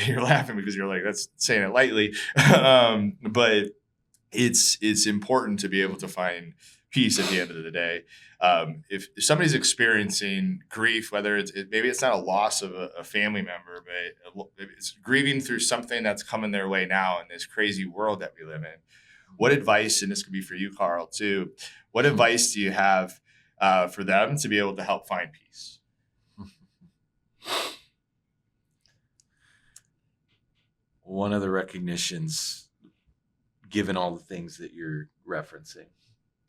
you're laughing because you're like, that's saying it lightly. But it's important to be able to find peace at the end of the day. If somebody's experiencing grief, whether maybe it's not a loss of a family member, but it's grieving through something that's coming their way now in this crazy world that we live in. What advice, and this could be for you, Karl, too, what advice do you have for them to be able to help find peace? One of the recognitions, given all the things that you're referencing,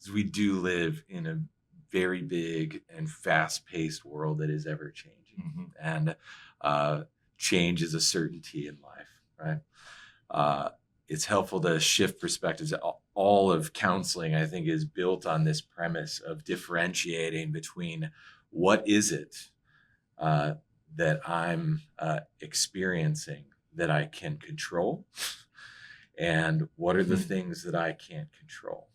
is we do live in a very big and fast-paced world that is ever-changing. And change is a certainty in life, right? It's helpful to shift perspectives. All of counseling, I think, is built on this premise of differentiating between what is it that I'm experiencing that I can control, and what are the things that I can't control.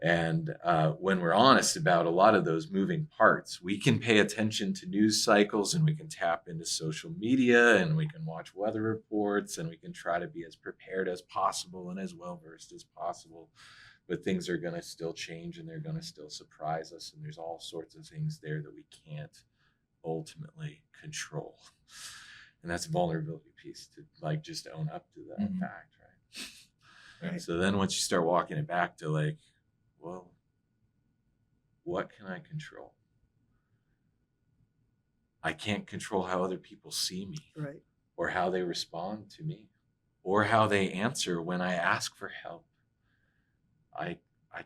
And when we're honest about a lot of those moving parts, we can pay attention to news cycles, and we can tap into social media, and we can watch weather reports, and we can try to be as prepared as possible and as well-versed as possible. But things are going to still change, and they're going to still surprise us. And there's all sorts of things there that we can't ultimately control. And that's a vulnerability piece, to just own up to that fact, right? So then once you start walking it back to well, what can I control? I can't control how other people see me, Right. or how they respond to me, or how they answer when I ask for help. I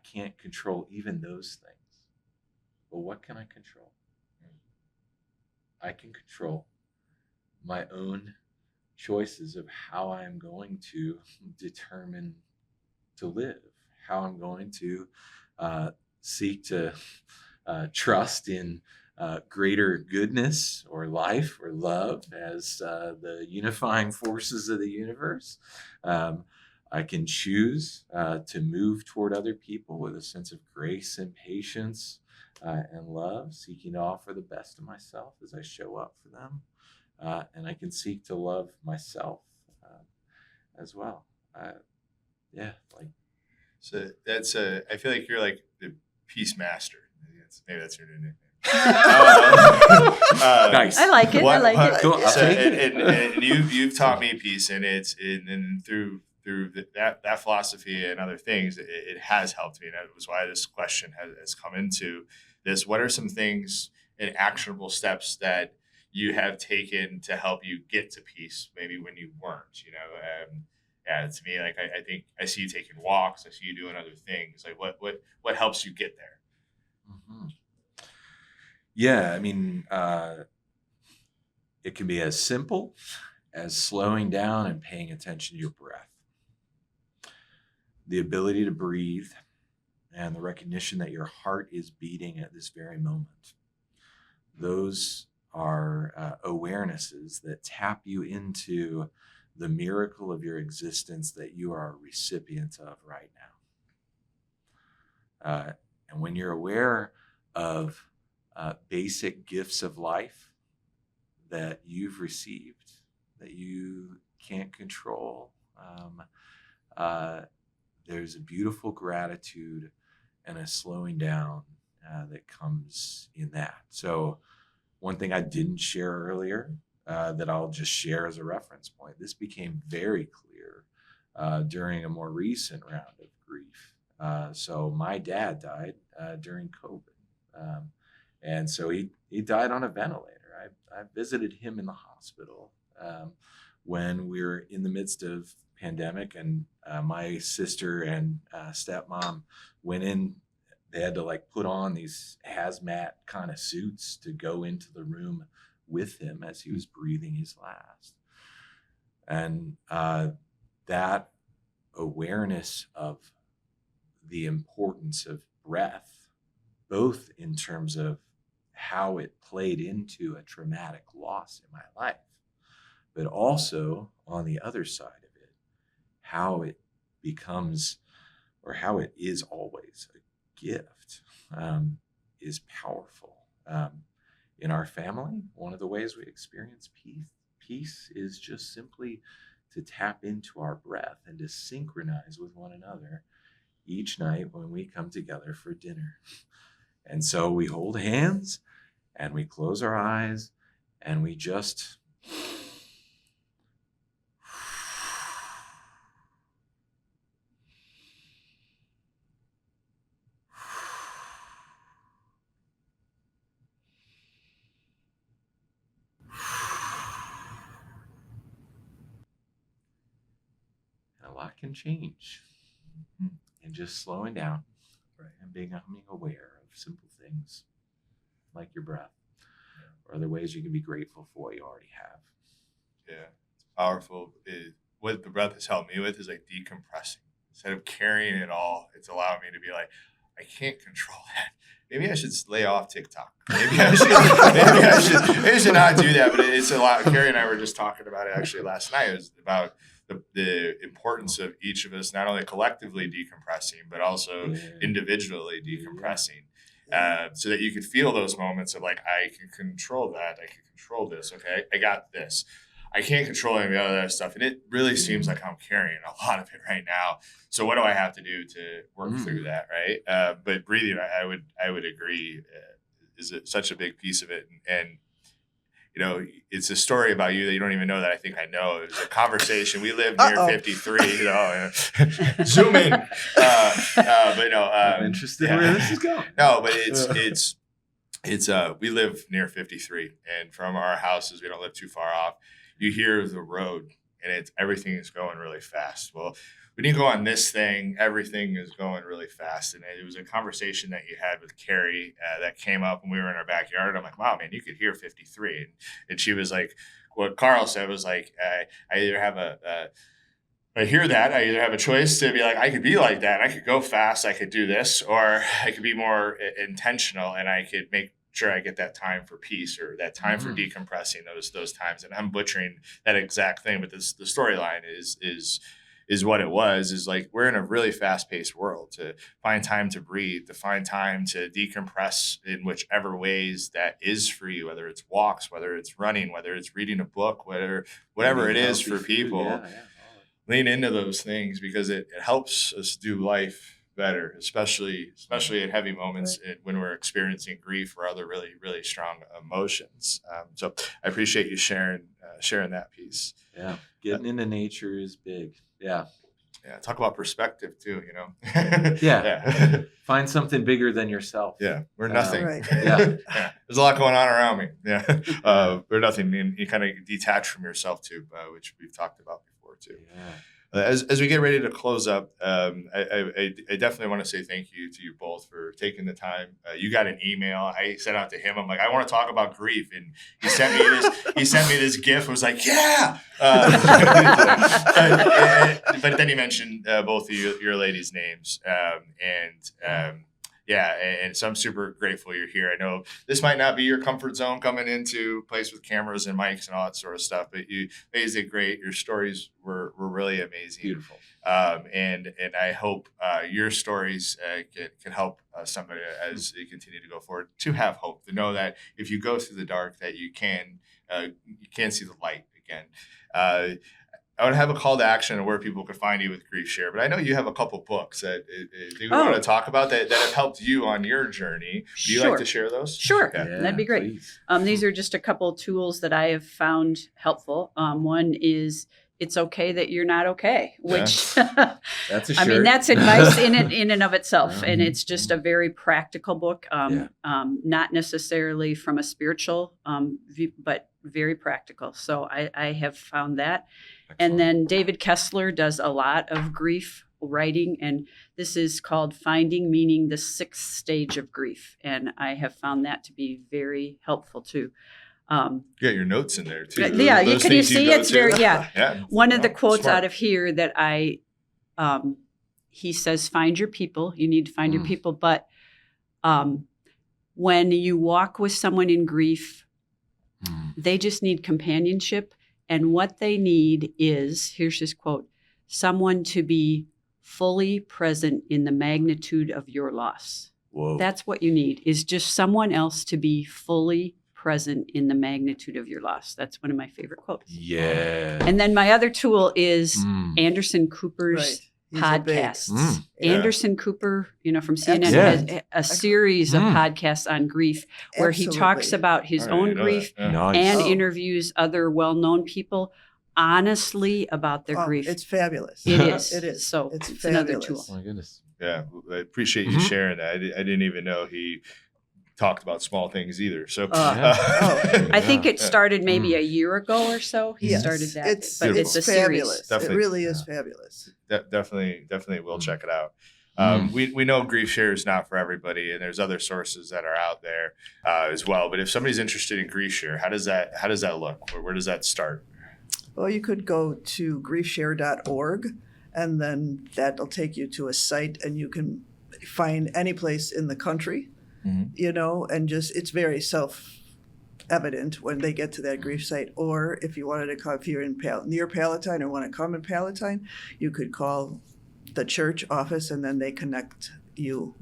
can't control even those things. But what can I control? I can control my own choices of how I'm going to determine to live, how I'm going to seek to trust in greater goodness or life or love as the unifying forces of the universe. I can choose to move toward other people with a sense of grace and patience and love, seeking to offer the best of myself as I show up for them. And I can seek to love myself as well. So that's I feel like you're like the peace master. Maybe that's your new nickname. Nice. I like it. I like it. Cool. And you've taught me peace, and through that philosophy and other things, it has helped me. And that was why this question has come into this. What are some things and actionable steps that you have taken to help you get to peace, maybe when you weren't? To me, I think I see you taking walks. I see you doing other things. What helps you get there? Mm-hmm. Yeah, I mean, it can be as simple as slowing down and paying attention to your breath. The ability to breathe and the recognition that your heart is beating at this very moment. Those are awarenesses that tap you into the miracle of your existence that you are a recipient of right now. And when you're aware of basic gifts of life that you've received, that you can't control, there's a beautiful gratitude and a slowing down that comes in that. So one thing I didn't share earlier that I'll just share as a reference point, this became very clear during a more recent round of grief. So my dad died during COVID. And so he died on a ventilator. I visited him in the hospital when we were in the midst of pandemic, and my sister and stepmom went in. They had to put on these hazmat kind of suits to go into the room with him as he was breathing his last. And that awareness of the importance of breath, both in terms of how it played into a traumatic loss in my life, but also on the other side of it, how it becomes or how it is always a gift, is powerful. In our family, one of the ways we experience peace is just simply to tap into our breath and to synchronize with one another each night when we come together for dinner. And so we hold hands and we close our eyes and we just a lot can change in just slowing down, right, and becoming aware of simple things like your breath or other ways you can be grateful for what you already have. Yeah, it's powerful. What the breath has helped me with is like decompressing. Instead of carrying it all, it's allowed me to be like, I can't control that. Maybe I should lay off TikTok. Maybe I should not do that. But it's a lot. Carrie and I were just talking about it actually last night. It was about the importance of each of us not only collectively decompressing, but also individually decompressing. So that you could feel those moments of like, I can control that. I can control this. Okay, I got this. I can't control any of the other stuff. And it really seems like I'm carrying a lot of it right now. So what do I have to do to work through that, right? But breathing, I would agree, is such a big piece of it. And you know, it's a story about you that you don't even know that I think I know. It was a conversation. We live near 53, you know, zoom in. But no, I'm interested where this is going. No, but it's we live near 53, and from our houses, we don't live too far off. You hear the road, and everything is going really fast. Well, when you go on this thing, everything is going really fast. And it was a conversation that you had with Carrie that came up when we were in our backyard. I'm like, wow, man, you could hear 53. And she was like, what Karl said was like, I either have I hear that. I either have a choice to be like, I could be like that. I could go fast. I could do this, or I could be more intentional and I could make sure I get that time for peace or that time for decompressing those times. And I'm butchering that exact thing, but the storyline is what it was, is like, we're in a really fast-paced world. To find time to breathe, to find time to decompress in whichever ways that is for you, whether it's walks, whether it's running, whether it's reading a book, whatever it is for people. Lean into those things because it helps us do life better, especially in heavy moments, when we're experiencing grief or other really, really strong emotions. So I appreciate you sharing that piece. Yeah, getting into nature is big. Yeah. Talk about perspective too, you know. Yeah. Find something bigger than yourself. Yeah, we're nothing. Right. Yeah. There's a lot going on around me. Yeah, we're nothing. And you kind of detach from yourself too, which we've talked about before too. Yeah. As we get ready to close up, I definitely want to say thank you to you both for taking the time. You got an email. I sent out to him. I'm like, I want to talk about grief, and he sent me this. He sent me this GIF. I was like, yeah. But then he mentioned both of your ladies' names, and so I'm super grateful you're here. I know this might not be your comfort zone coming into a place with cameras and mics and all that sort of stuff, but you did great. Your stories were really amazing. Beautiful. And I hope your stories can help somebody as they continue to go forward, to have hope, to know that if you go through the dark, that you can see the light again. I would have a call to action on where people could find you with Grief Share, but I know you have a couple books that you want to talk about that have helped you on your journey. Do you like to share those? Sure. Okay. Yeah, that'd be great. These are just a couple tools that I have found helpful. One is It's Okay That You're Not Okay, which that's a shirt. I mean, that's advice in and of itself. And it's just a very practical book, not necessarily from a spiritual view, but very practical. So I have found that. Excellent. And then David Kessler does a lot of grief writing, and this is called Finding Meaning, the 6th Stage of Grief. And I have found that to be very helpful too. You got your notes in there too. Yeah, can you see it's very, One of the quotes smart. out of here that he says, find your people. You need to find your people. But when you walk with someone in grief, they just need companionship. And what they need is, here's his quote, someone to be fully present in the magnitude of your loss. Whoa. That's what you need, is just someone else to be fully present in the magnitude of your loss. That's one of my favorite quotes. Yeah. And then my other tool is Anderson Cooper's Right. He's a big- podcasts. Yeah. Anderson Cooper, from CNN, Excellent. has a series of podcasts on grief where he talks Absolutely. about his I didn't own know grief that. Yeah. Nice. and Oh. interviews other well-known people honestly about their Oh, grief. it's fabulous. It is. It is. So It's it's another fabulous. tool. Oh my goodness. Yeah, I appreciate you sharing that. I didn't even know he talked about small things either. So I think it Yeah. started maybe a year ago or so. He Yes. started that. It's, but Beautiful. it's a fabulous. series. Definitely. It really is fabulous. definitely will check it out. Mm. We know Grief Share is not for everybody, and there's other sources that are out there as well. But if somebody's interested in Grief Share, how does that look? Where does that start? Well, you could go to griefshare.org, and then that'll take you to a site, and you can find any place in the country, and just it's very self-evident when they get to that grief site. Or if you wanted to come, if you're in near Palatine or want to come in Palatine, you could call the church office, and then they connect you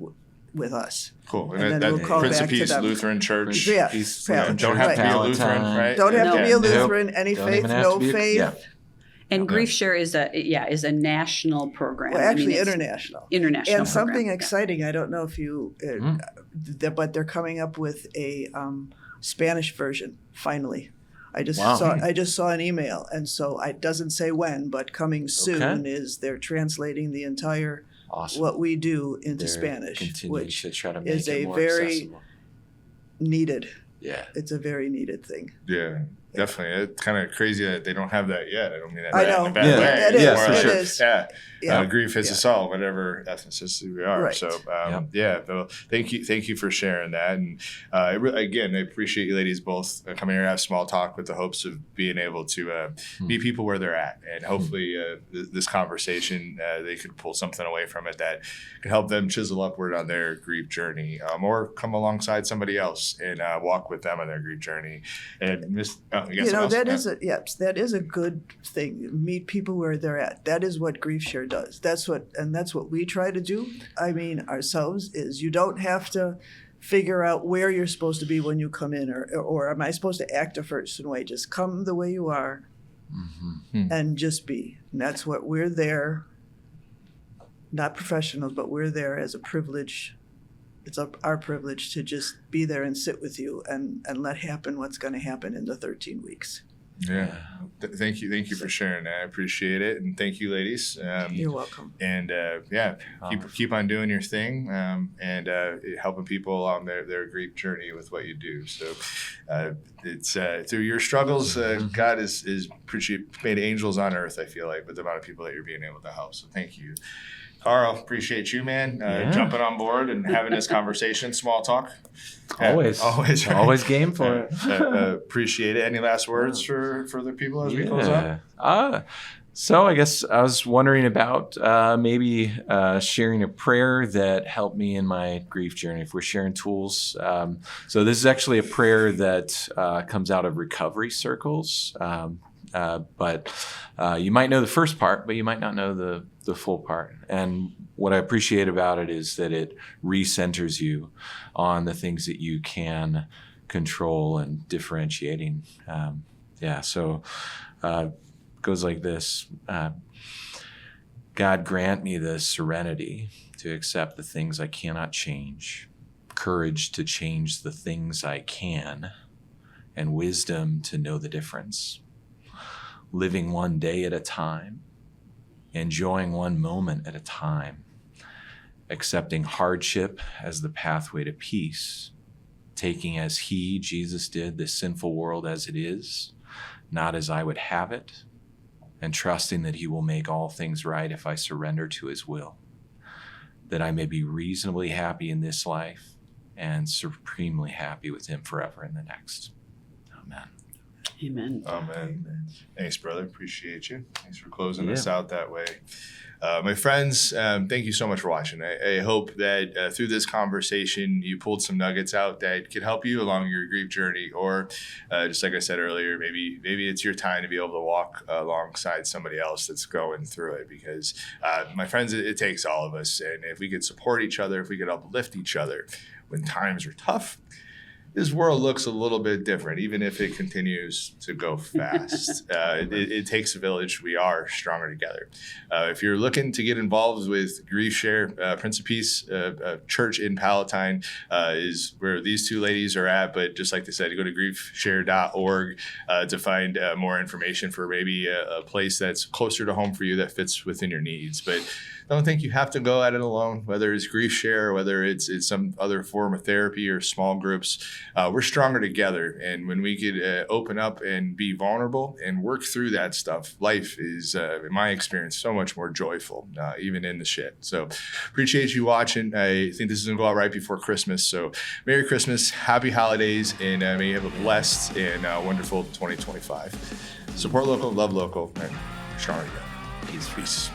with us. Cool. And then that we'll call Prince of back to Peace them. Lutheran Church. Yeah, Peace, Palatine. Don't have to be a Palatine. Lutheran, right? Don't have to be a No. Lutheran, any Don't faith, even have no to be a- faith. yeah. And Okay. Grief Share is a national program. Well, I mean, actually, it's international. international And something program. exciting, I don't know if you, but they're coming up with a Spanish version, finally. I just Wow. saw an email, and so it doesn't say when, but coming soon is they're translating the entire Awesome. what we do into They're Spanish, continuing which to try to make is it a more very accessible. needed. Yeah. It's a very needed thing. Yeah, definitely. It's kind of crazy that they don't have that yet. I don't mean that I bad, know. in a bad Yeah. way. It It's is. more for like, sure. It is. Yeah. Yeah. Grief is Yeah. us all, whatever ethnicity we are. Right. So, Yep. yeah. Well, thank you for sharing that. And again, I appreciate you ladies both coming here to have small talk with the hopes of being able to meet people where they're at, and hopefully this conversation they could pull something away from it that can help them chisel upward on their grief journey, or come alongside somebody else and walk with them on their grief journey. And that is a good thing. Meet people where they're at. That is what Grief Share does. That's what we try to do. I mean, ourselves is you don't have to figure out where you're supposed to be when you come in, or am I supposed to act a certain way? Just come the way you are, and just be. And that's what we're there. Not professionals, but we're there as a privilege. It's our privilege to just be there and sit with you and let happen what's going to happen in the 13 weeks. Yeah. Thank you for sharing that. I appreciate it, and thank you, ladies. You're welcome. And keep on doing your thing, and helping people on their grief journey with what you do. So it's through your struggles, God is made angels on earth. I feel like with the amount of people that you're being able to help. So thank you. Karl, appreciate you, man, jumping on board and having this conversation, small talk. Always right? Always game for it. Appreciate it. Any last words for the people as we close up? So I guess I was wondering about maybe sharing a prayer that helped me in my grief journey, if we're sharing tools. So this is actually a prayer that comes out of recovery circles. But you might know the first part, but you might not know the full part. And what I appreciate about it is that it recenters you on the things that you can control and differentiating. So it goes like this. God, grant me the serenity to accept the things I cannot change, courage to change the things I can, and wisdom to know the difference. Living one day at a time, enjoying one moment at a time, accepting hardship as the pathway to peace, taking as He, Jesus, did the sinful world as it is, not as I would have it, and trusting that He will make all things right if I surrender to His will, that I may be reasonably happy in this life and supremely happy with Him forever in the next. Amen. Amen. Amen. Thanks, brother. Appreciate you. Thanks for closing Yeah. us out that way. My friends, thank you so much for watching. I hope that through this conversation, you pulled some nuggets out that could help you along your grief journey, or just like I said earlier, maybe it's your time to be able to walk alongside somebody else that's going through it. Because my friends, it takes all of us, and if we could support each other, if we could uplift each other when times are tough, this world looks a little bit different, even if it continues to go fast. It takes a village. We are stronger together. If you're looking to get involved with Grief Share, Prince of Peace Church in Palatine is where these two ladies are at. But just like they said, you go to griefshare.org to find more information for maybe a place that's closer to home for you that fits within your needs. But don't think you have to go at it alone, whether it's Grief Share, or whether it's some other form of therapy or small groups. We're stronger together. And when we could open up and be vulnerable and work through that stuff, life is, in my experience, so much more joyful, even in the shit. So appreciate you watching. I think this is going to go out right before Christmas. So Merry Christmas, Happy Holidays, and may you have a blessed and wonderful 2025. Support local, love local, and stronger together. Peace.